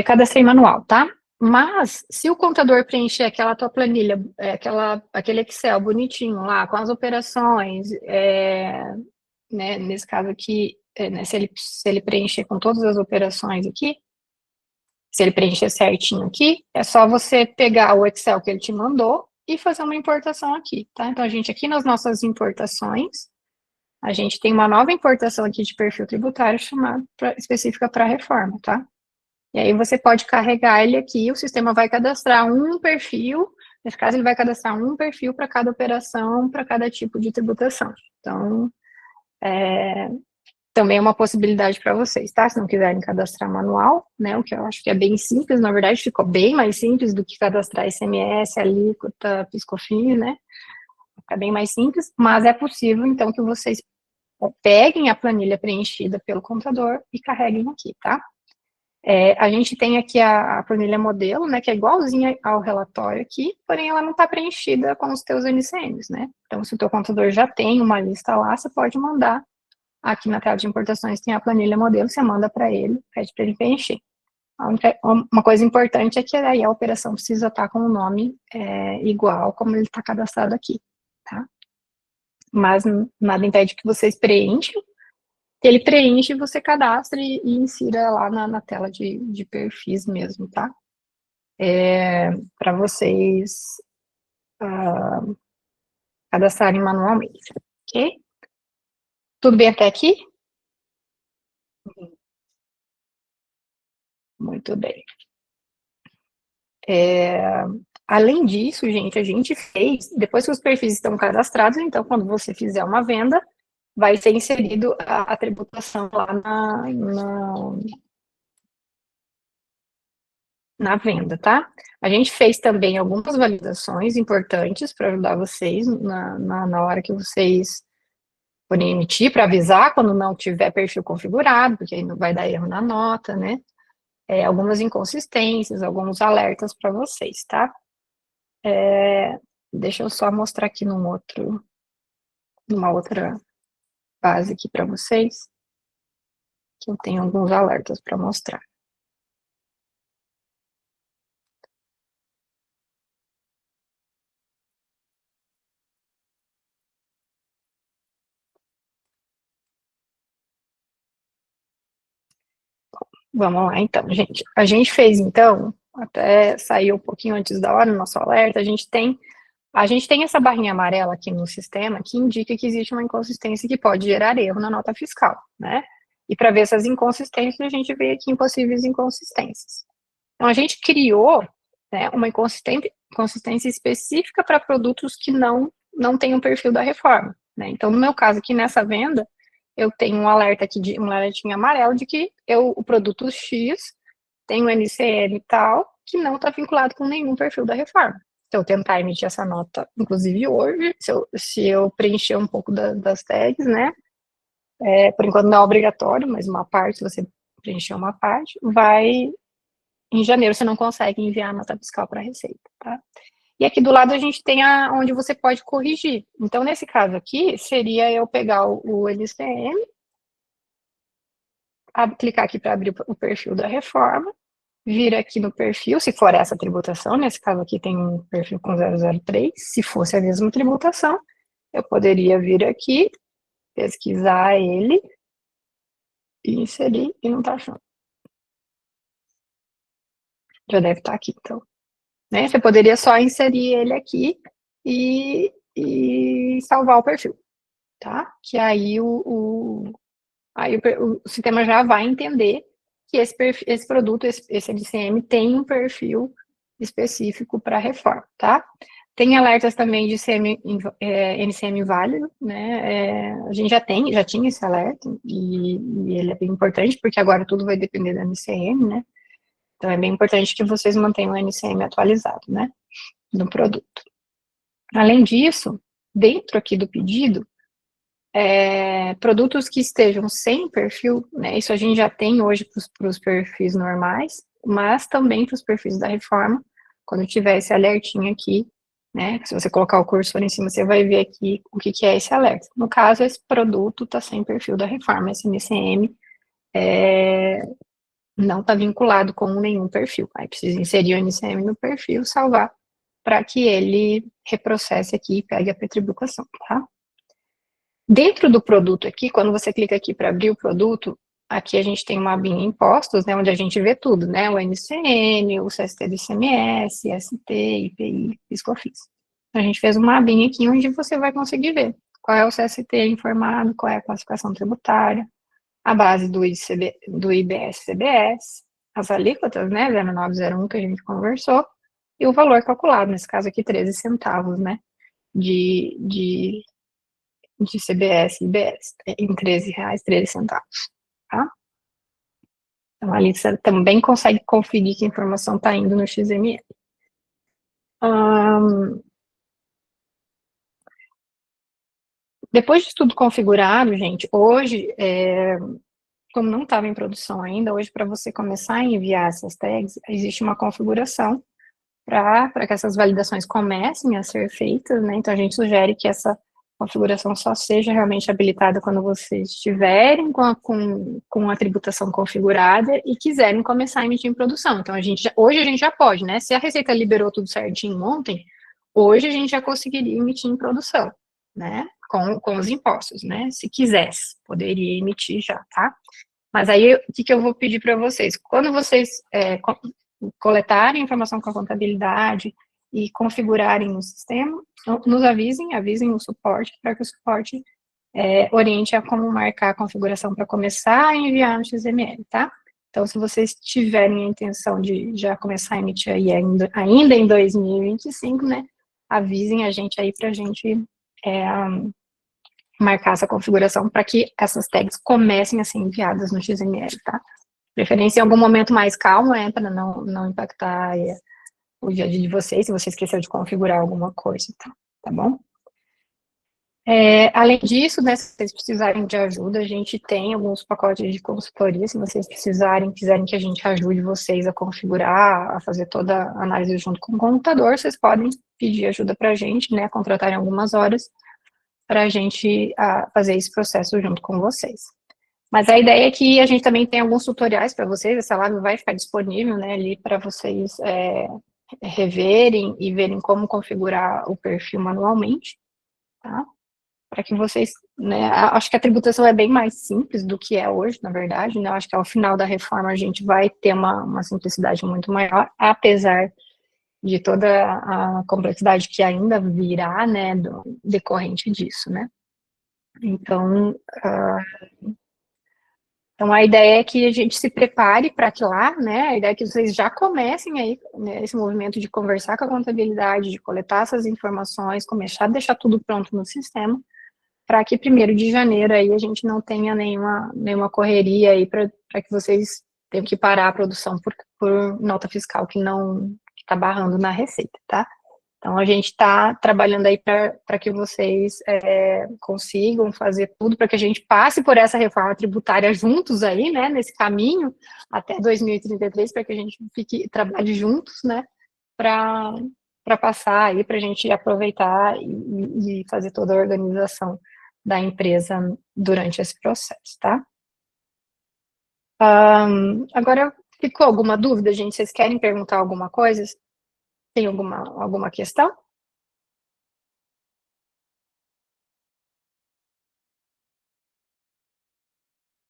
Cadastrei manual, tá? Mas, se o contador preencher aquela tua planilha, aquele Excel bonitinho lá, com as operações, né, nesse caso aqui, né, se ele preencher com todas as operações aqui, se ele preencher certinho aqui, é só você pegar o Excel que ele te mandou e fazer uma importação aqui, tá? Então, a gente aqui nas nossas importações, a gente tem uma nova importação aqui de perfil tributário específica para reforma, tá? E aí você pode carregar ele aqui, o sistema vai cadastrar um perfil Nesse caso, ele vai cadastrar um perfil para cada operação, para cada tipo de tributação. Então, também é uma possibilidade para vocês, tá? Se não quiserem cadastrar manual, né, o que eu acho que é bem simples, na verdade, ficou bem mais simples do que cadastrar ICMS, alíquota, PIS/COFINS, né? É bem mais simples, mas é possível, então, que vocês peguem a planilha preenchida pelo contador e carreguem aqui, tá? A gente tem aqui a planilha modelo, né, que é igualzinha ao relatório aqui, porém ela não está preenchida com os teus NCMs, né? Então, se o teu contador já tem uma lista lá, você pode mandar. Aqui na tela de importações tem a planilha modelo, você manda para ele, pede para ele preencher. Uma coisa importante é que aí a operação precisa estar com o nome igual como ele está cadastrado aqui, tá? Mas nada impede que vocês preencham, que ele preenche, você cadastre e insira lá na tela de perfis mesmo, tá? Para vocês cadastrarem manualmente, ok? Tudo bem até aqui? Muito bem. Além disso, gente, a gente fez, depois que os perfis estão cadastrados, então, quando você fizer uma venda, vai ser inserido a tributação lá na venda, tá? A gente fez também algumas validações importantes para ajudar vocês na hora que vocês forem emitir, para avisar quando não tiver perfil configurado, porque aí não vai dar erro na nota, né? Algumas inconsistências, alguns alertas para vocês, tá? Deixa eu só mostrar aqui numa outra base aqui para vocês, que eu tenho alguns alertas para mostrar. Vamos lá, então, gente. A gente fez, então, até saiu um pouquinho antes da hora, o nosso alerta, a gente tem essa barrinha amarela aqui no sistema que indica que existe uma inconsistência que pode gerar erro na nota fiscal, né? E para ver essas inconsistências, a gente veio aqui em possíveis inconsistências. Então, a gente criou, né, uma inconsistência específica para produtos que não têm um perfil da reforma, né? Então, no meu caso aqui nessa venda, eu tenho um alerta aqui, um alertinho amarelo de que o produto X tem um NCM tal, que não está vinculado com nenhum perfil da reforma. Se eu tentar emitir essa nota, inclusive hoje, se eu preencher um pouco das tags, né, por enquanto não é obrigatório, mas uma parte, se você preencher uma parte, em janeiro você não consegue enviar a nota fiscal para a Receita, tá? E aqui do lado a gente tem onde você pode corrigir. Então, nesse caso aqui, seria eu pegar o LCM, clicar aqui para abrir o perfil da reforma, vir aqui no perfil, se for essa tributação, nesse caso aqui tem um perfil com 003, se fosse a mesma tributação, eu poderia vir aqui, pesquisar ele, e inserir, e não está achando. Já deve estar aqui, então. Né? Você poderia só inserir ele aqui e salvar o perfil, tá? Que aí o sistema já vai entender que esse produto, esse LCM, tem um perfil específico para reforma, tá? Tem alertas também de NCM válido, né? A gente já tinha esse alerta, e ele é bem importante, porque agora tudo vai depender do NCM, né? Então, é bem importante que vocês mantenham o NCM atualizado, né? Do produto. Além disso, dentro aqui do pedido, produtos que estejam sem perfil, né, isso a gente já tem hoje para os perfis normais, mas também para os perfis da reforma, quando tiver esse alertinho aqui, né, se você colocar o cursor em cima, você vai ver aqui o que é esse alerta. No caso, esse produto está sem perfil da reforma, esse NCM não está vinculado com nenhum perfil. Aí precisa inserir o NCM no perfil, salvar, para que ele reprocesse aqui e pegue a pretributação, tá? Dentro do produto aqui, quando você clica aqui para abrir o produto, aqui a gente tem uma abinha impostos, né, onde a gente vê tudo, né, o NCM, o CST do ICMS, ST, IPI, PIS/COFINS. A gente fez uma abinha aqui onde você vai conseguir ver qual é o CST informado, qual é a classificação tributária, a base do IBS-CBS, as alíquotas, né, 0901 que a gente conversou, e o valor calculado, nesse caso aqui, 13 centavos, né, de CBS e IBS, em R$ 13,13, tá? Então, ali você também consegue conferir que a informação está indo no XML. Depois de tudo configurado, gente, hoje, como não estava em produção ainda, hoje para você começar a enviar essas tags, existe uma configuração para que essas validações comecem a ser feitas, né? Então a gente sugere que essa configuração só seja realmente habilitada quando vocês estiverem com a tributação configurada e quiserem começar a emitir em produção. Então hoje a gente já pode, né? Se a Receita liberou tudo certinho ontem, hoje a gente já conseguiria emitir em produção, né? Com os impostos, né? Se quisesse, poderia emitir já, tá? Mas aí, o que eu vou pedir para vocês? Quando vocês coletarem informação com a contabilidade e configurarem no sistema, nos avisem o suporte, para que o suporte oriente a como marcar a configuração para começar a enviar no XML, tá? Então, se vocês tiverem a intenção de já começar a emitir aí ainda em 2025, né, avisem a gente aí para a gente marcar essa configuração para que essas tags comecem a ser enviadas no XML, tá? Preferência em algum momento mais calmo, para não impactar o dia a dia de vocês, se você esqueceu de configurar alguma coisa, tá bom? Além disso, né, se vocês precisarem de ajuda, a gente tem alguns pacotes de consultoria, se vocês quiserem que a gente ajude vocês a configurar, a fazer toda a análise junto com o computador, vocês podem pedir ajuda para a gente, né, contratarem algumas horas para a gente fazer esse processo junto com vocês. Mas a ideia é que a gente também tem alguns tutoriais para vocês, essa live vai ficar disponível, né, ali para vocês reverem e verem como configurar o perfil manualmente, tá? Para que vocês, né, acho que a tributação é bem mais simples do que é hoje, na verdade, né, acho que ao final da reforma a gente vai ter uma simplicidade muito maior, apesar de toda a complexidade que ainda virá, né, decorrente disso, né. Então, a ideia é que a gente se prepare para que lá, né, a ideia é que vocês já comecem aí, né, esse movimento de conversar com a contabilidade, de coletar essas informações, começar a deixar tudo pronto no sistema, para que 1º de janeiro aí a gente não tenha nenhuma correria aí para que vocês tenham que parar a produção por nota fiscal que está barrando na receita, tá? Então, a gente está trabalhando aí para que vocês consigam fazer tudo, para que a gente passe por essa reforma tributária juntos aí, né, nesse caminho, até 2033, para que a gente trabalhe juntos, né, para passar aí, para a gente aproveitar e fazer toda a organização da empresa durante esse processo, tá? Agora, ficou alguma dúvida, gente? Vocês querem perguntar alguma coisa? Tem alguma questão?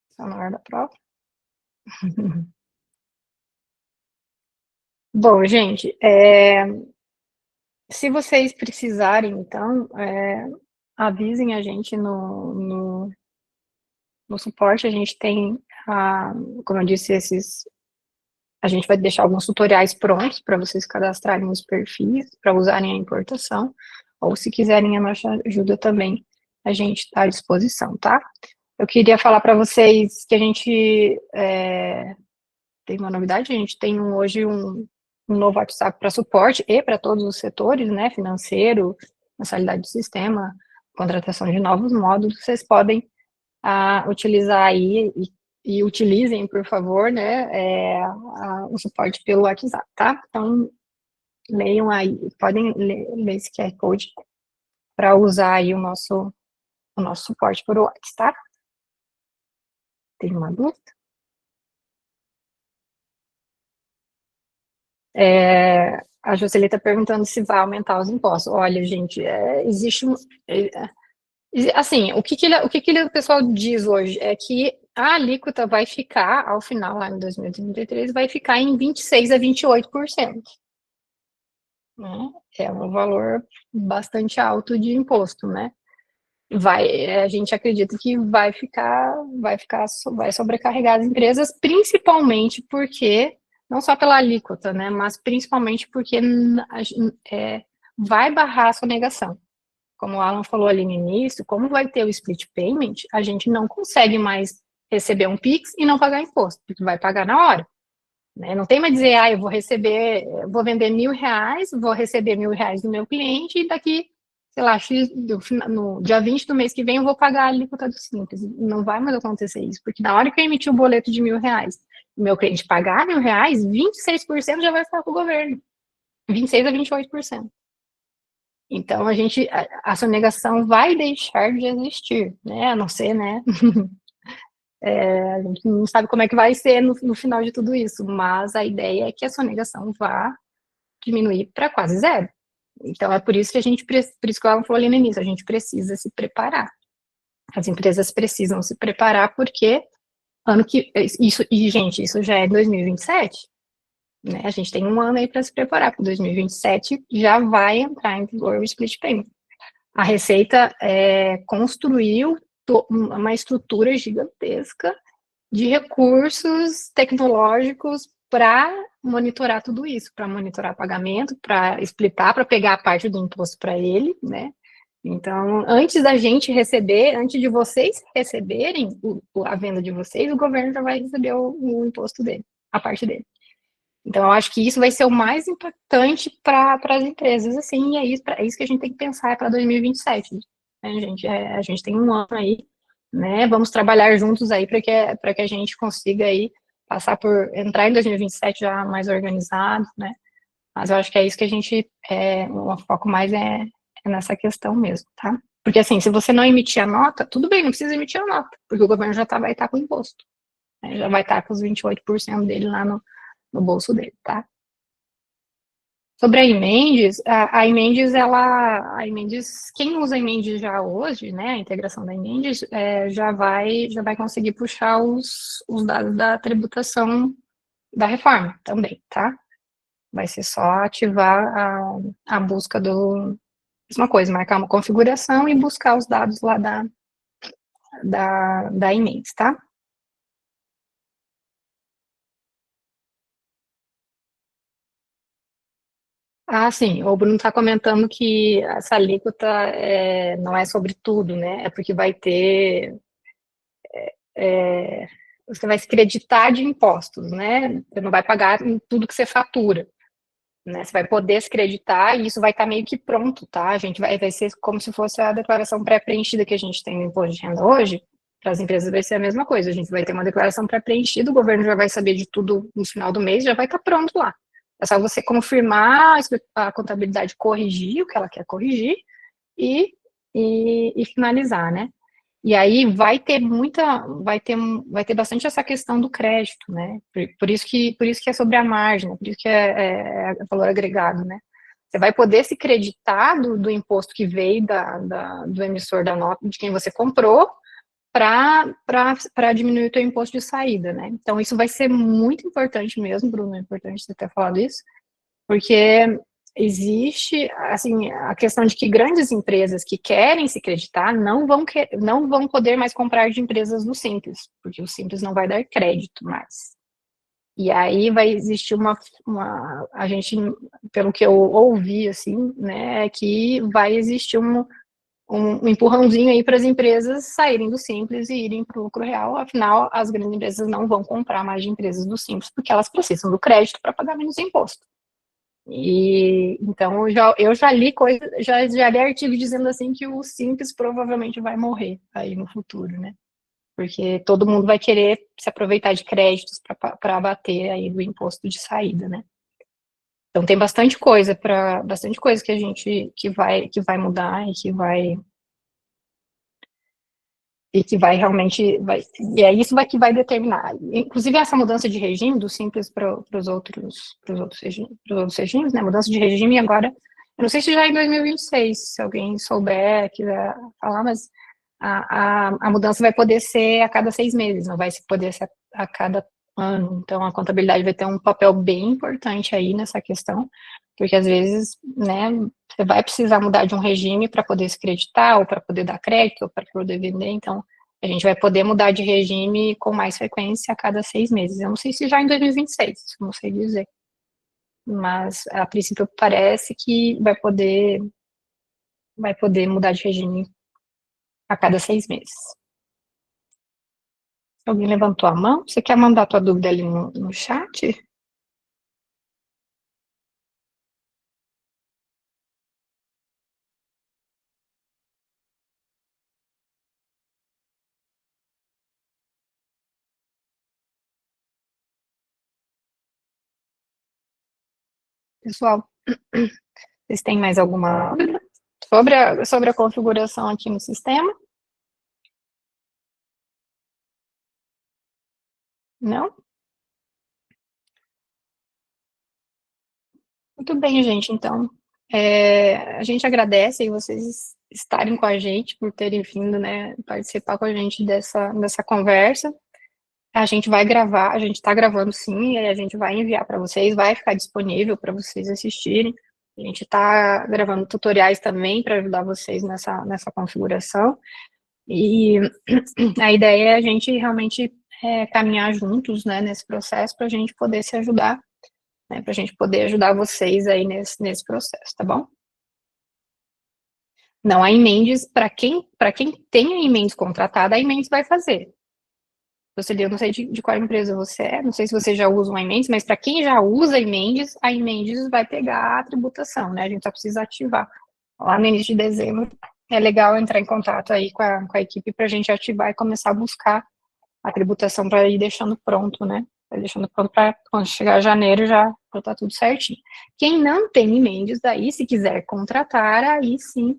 Está na hora da prova? Bom, gente, se vocês precisarem, então, avisem a gente no suporte, a gente tem, como eu disse, a gente vai deixar alguns tutoriais prontos para vocês cadastrarem os perfis, para usarem a importação, ou se quiserem a nossa ajuda também, a gente está à disposição, tá? Eu queria falar para vocês que a gente tem uma novidade, a gente tem hoje um novo WhatsApp para suporte e para todos os setores, né, financeiro, mensalidade do sistema, contratação de novos módulos, vocês podem utilizar aí e utilizem, por favor, né, o suporte pelo WhatsApp, tá? Então, leiam aí, podem ler esse QR Code para usar aí o nosso suporte por WhatsApp, tá? Tem uma dúvida? A Jocely está perguntando se vai aumentar os impostos. Olha, gente, existe assim, o que o pessoal diz hoje é que a alíquota vai ficar, ao final, lá em 2033, vai ficar em 26% a 28%. Né? É um valor bastante alto de imposto, né? A gente acredita que vai sobrecarregar as empresas, principalmente porque não só pela alíquota, né, mas principalmente porque vai barrar a sonegação. Como o Alan falou ali no início, como vai ter o split payment, a gente não consegue mais receber um Pix e não pagar imposto, porque vai pagar na hora. Né? Não tem mais dizer, eu vou vender R$1.000, vou receber R$1.000 do meu cliente e daqui, sei lá, no dia 20 do mês que vem eu vou pagar a alíquota do Simples. Não vai mais acontecer isso, porque na hora que eu emitir o boleto de R$1.000, o meu cliente pagar R$1.000, 26% já vai ficar com o governo. 26% a 28%. Então, a sonegação vai deixar de existir, né? A não ser, né? A gente não sabe como é que vai ser no final de tudo isso, mas a ideia é que a sonegação vá diminuir para quase zero. Então, é por isso que por isso que eu falei no início, a gente precisa se preparar. As empresas precisam se preparar porque gente, isso já é 2027, né? A gente tem um ano aí para se preparar, para 2027 já vai entrar em vigor o split payment. A Receita construiu uma estrutura gigantesca de recursos tecnológicos para monitorar tudo isso, para monitorar pagamento, para explicar, para pegar a parte do imposto para ele, né? Então, antes da gente receber, antes de vocês receberem a venda de vocês, o governo já vai receber o imposto dele, a parte dele. Então, eu acho que isso vai ser o mais impactante para as empresas, assim, e é isso que a gente tem que pensar para 2027, né, gente? A gente tem um ano aí, né? Vamos trabalhar juntos aí para que a gente consiga aí entrar em 2027 já mais organizado, né? Mas eu acho que é isso que a gente, o foco mais é nessa questão mesmo, tá? Porque, assim, se você não emitir a nota, tudo bem, não precisa emitir a nota, porque o governo já vai estar com o imposto, né? Já vai estar com os 28% dele lá no bolso dele, tá? Sobre a Emendes, a Emendes, quem usa a Emendes já hoje, né, a integração da Emendes, já vai conseguir puxar os dados da tributação da reforma também, tá? Vai ser só ativar a busca mesma coisa, marcar uma configuração e buscar os dados lá da Emendes, tá? Ah, sim, o Bruno está comentando que essa alíquota não é sobre tudo, né? É porque vai ter. Você vai se creditar de impostos, né? Você não vai pagar em tudo que você fatura, né? Você vai poder se creditar e isso vai estar meio que pronto, tá? A gente vai ser como se fosse a declaração pré-preenchida que a gente tem no imposto de renda hoje. Para as empresas vai ser a mesma coisa. A gente vai ter uma declaração pré-preenchida, o governo já vai saber de tudo no final do mês, já vai estar pronto lá. É só você confirmar, a contabilidade corrigir o que ela quer corrigir e, e finalizar, né? E aí vai ter bastante essa questão do crédito, né? Por isso que é sobre a margem, por isso que é valor agregado, né? Você vai poder se creditar do imposto que veio do emissor da nota, de quem você comprou, para diminuir o teu imposto de saída, né? Então, isso vai ser muito importante mesmo, Bruno, é importante você ter falado isso, porque existe, assim, a questão de que grandes empresas que querem se creditar não vão poder mais comprar de empresas do Simples, porque o Simples não vai dar crédito mais. E aí vai existir a gente, pelo que eu ouvi, assim, né, é que vai existir um empurrãozinho aí para as empresas saírem do Simples e irem para o lucro real, afinal, as grandes empresas não vão comprar mais de empresas do Simples, porque elas precisam do crédito para pagar menos imposto. E então eu já li já li artigo dizendo assim que o Simples provavelmente vai morrer aí no futuro, né? Porque todo mundo vai querer se aproveitar de créditos para abater aí do imposto de saída, né? Então tem bastante coisa que a gente que vai mudar e que vai realmente e é isso que vai determinar. Inclusive essa mudança de regime do Simples para os outros regimes, né? Mudança de regime agora, eu não sei se já é em 2026, se alguém souber, quiser falar, mas a mudança vai poder ser a cada 6 meses, não vai poder ser a cada ano. Então a contabilidade vai ter um papel bem importante aí nessa questão, porque às vezes, né, você vai precisar mudar de um regime para poder se creditar, ou para poder dar crédito, ou para poder vender, então A gente vai poder mudar de regime com mais frequência a cada 6 meses. Eu não sei se já em 2026, não sei dizer. Mas, a princípio, parece que vai poder mudar de regime a cada 6 meses. Alguém levantou a mão? Você quer mandar a tua dúvida ali no chat? Pessoal, vocês têm mais alguma dúvida sobre a configuração aqui no sistema? Não? Muito bem, gente. Então, a gente agradece aí vocês estarem com a gente, por terem vindo, né, participar com a gente dessa conversa. A gente vai gravar, a gente está gravando sim, e a gente vai enviar para vocês, vai ficar disponível para vocês assistirem. A gente está gravando tutoriais também para ajudar vocês nessa configuração. E a ideia é a gente realmente caminhar juntos, né, nesse processo para a gente poder se ajudar, né, para a gente poder ajudar vocês aí nesse processo, tá bom? Não, a Emendes, para quem tem a Emendes contratada, a Emendes vai fazer. Eu não sei de qual empresa você é, não sei se você já usa uma Emendes, mas para quem já usa a Emendes vai pegar a tributação, né? A gente só precisa ativar. Lá no início de dezembro, é legal entrar em contato aí com a equipe para a gente ativar e começar a buscar a tributação para ir deixando pronto, né? Vai deixando pronto para quando chegar janeiro já tá tudo certinho. Quem não tem Emendes, daí, se quiser contratar, aí sim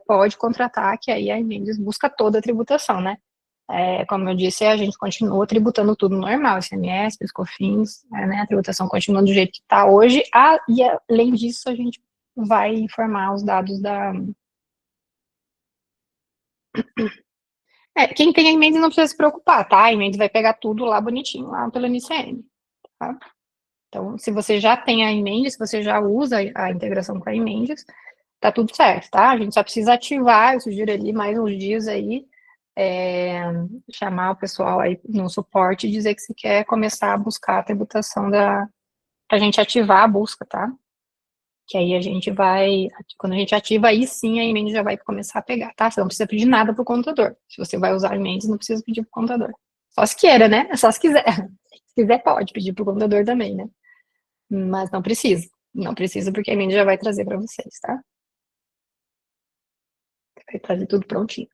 pode contratar, que aí a Emendes busca toda a tributação, né? Como eu disse, a gente continua tributando tudo normal, ICMS, PIS/COFINS, né, a tributação continua do jeito que está hoje, e além disso, a gente vai informar os dados da... quem tem a emenda não precisa se preocupar, tá? A emenda vai pegar tudo lá bonitinho, lá pelo NCM, tá? Então, se você já tem a emenda, se você já usa a integração com a emenda, tá tudo certo, tá? A gente só precisa ativar, eu sugiro ali mais uns dias aí, chamar o pessoal aí no suporte e dizer que você quer começar a buscar a tributação pra gente ativar a busca, tá? Que aí a gente vai, quando a gente ativa, aí sim a emenda já vai começar a pegar, tá? Você não precisa pedir nada pro contador. Se você vai usar a emenda, não precisa pedir pro contador. Só se queira, né? É só se quiser. Se quiser, pode pedir pro contador também, né? Mas não precisa. Não precisa, porque a emenda já vai trazer para vocês, tá? Vai trazer tudo prontinho.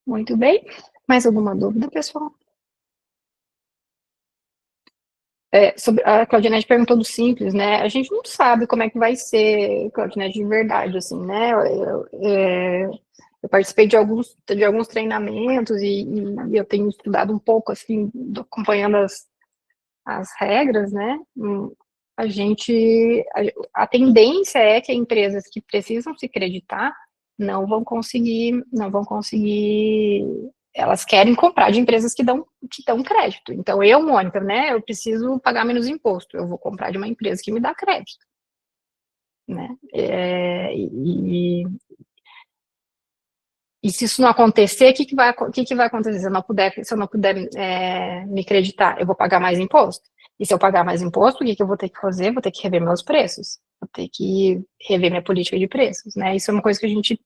Muito bem. Mais alguma dúvida, pessoal? A Claudinete perguntou do Simples, né? A gente não sabe como é que vai ser, Claudinete, de verdade, assim, né? Eu participei de alguns treinamentos e eu tenho estudado um pouco, assim, acompanhando as regras, né? A gente, a tendência é que empresas que precisam se creditar não vão conseguir, elas querem comprar de empresas que dão crédito. Então, Mônica, né, eu preciso pagar menos imposto, eu vou comprar de uma empresa que me dá crédito, né? E se isso não acontecer, o que que vai acontecer? Se eu não puder me creditar, eu vou pagar mais imposto. E se eu pagar mais imposto, o que que eu vou ter que fazer? Vou ter que rever meus preços. Vou ter que rever minha política de preços, né? Isso é uma coisa que a gente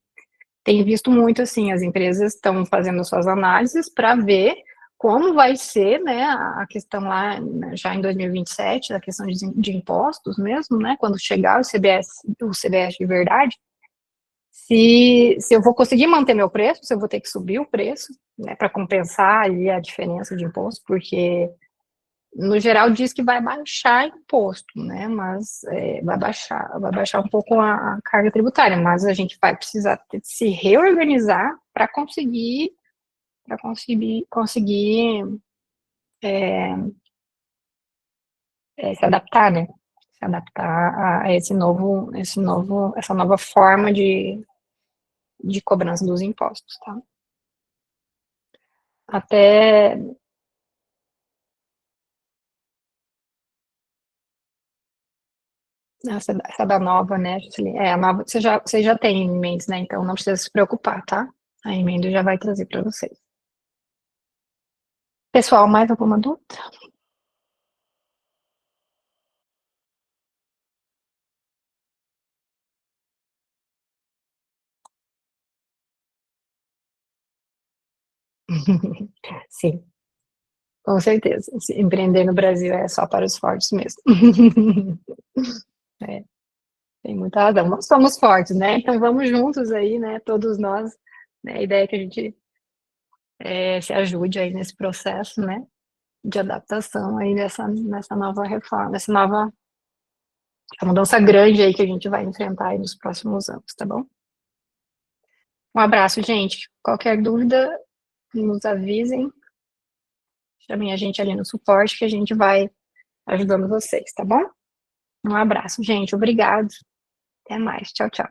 tem visto muito, assim, as empresas estão fazendo suas análises para ver como vai ser, né, a questão lá, né, já em 2027, a questão de impostos mesmo, né, quando chegar o CBS de verdade, se eu vou conseguir manter meu preço, se eu vou ter que subir o preço, né, para compensar ali a diferença de imposto, porque no geral diz que vai baixar imposto, né, mas vai baixar um pouco a carga tributária, mas a gente vai precisar se reorganizar para conseguir se adaptar, né, se adaptar a essa nova forma de cobrança dos impostos, tá? Até essa da nova, né, Juscelino? A nova, você já tem emendas, né? Então não precisa se preocupar, tá? A emenda já vai trazer para vocês. Pessoal, mais alguma dúvida? Sim, com certeza. Empreender no Brasil é só para os fortes mesmo. É, tem muita razão. Nós somos fortes, né? Então vamos juntos aí, né? Todos nós. Né? A ideia é que a gente se ajude aí nesse processo, né? De adaptação aí nessa nova reforma, nessa nova mudança grande aí que a gente vai enfrentar aí nos próximos anos, tá bom? Um abraço, gente. Qualquer dúvida, nos avisem. Chamem a gente ali no suporte que a gente vai ajudando vocês, tá bom? Um abraço, gente. Obrigado. Até mais. Tchau, tchau.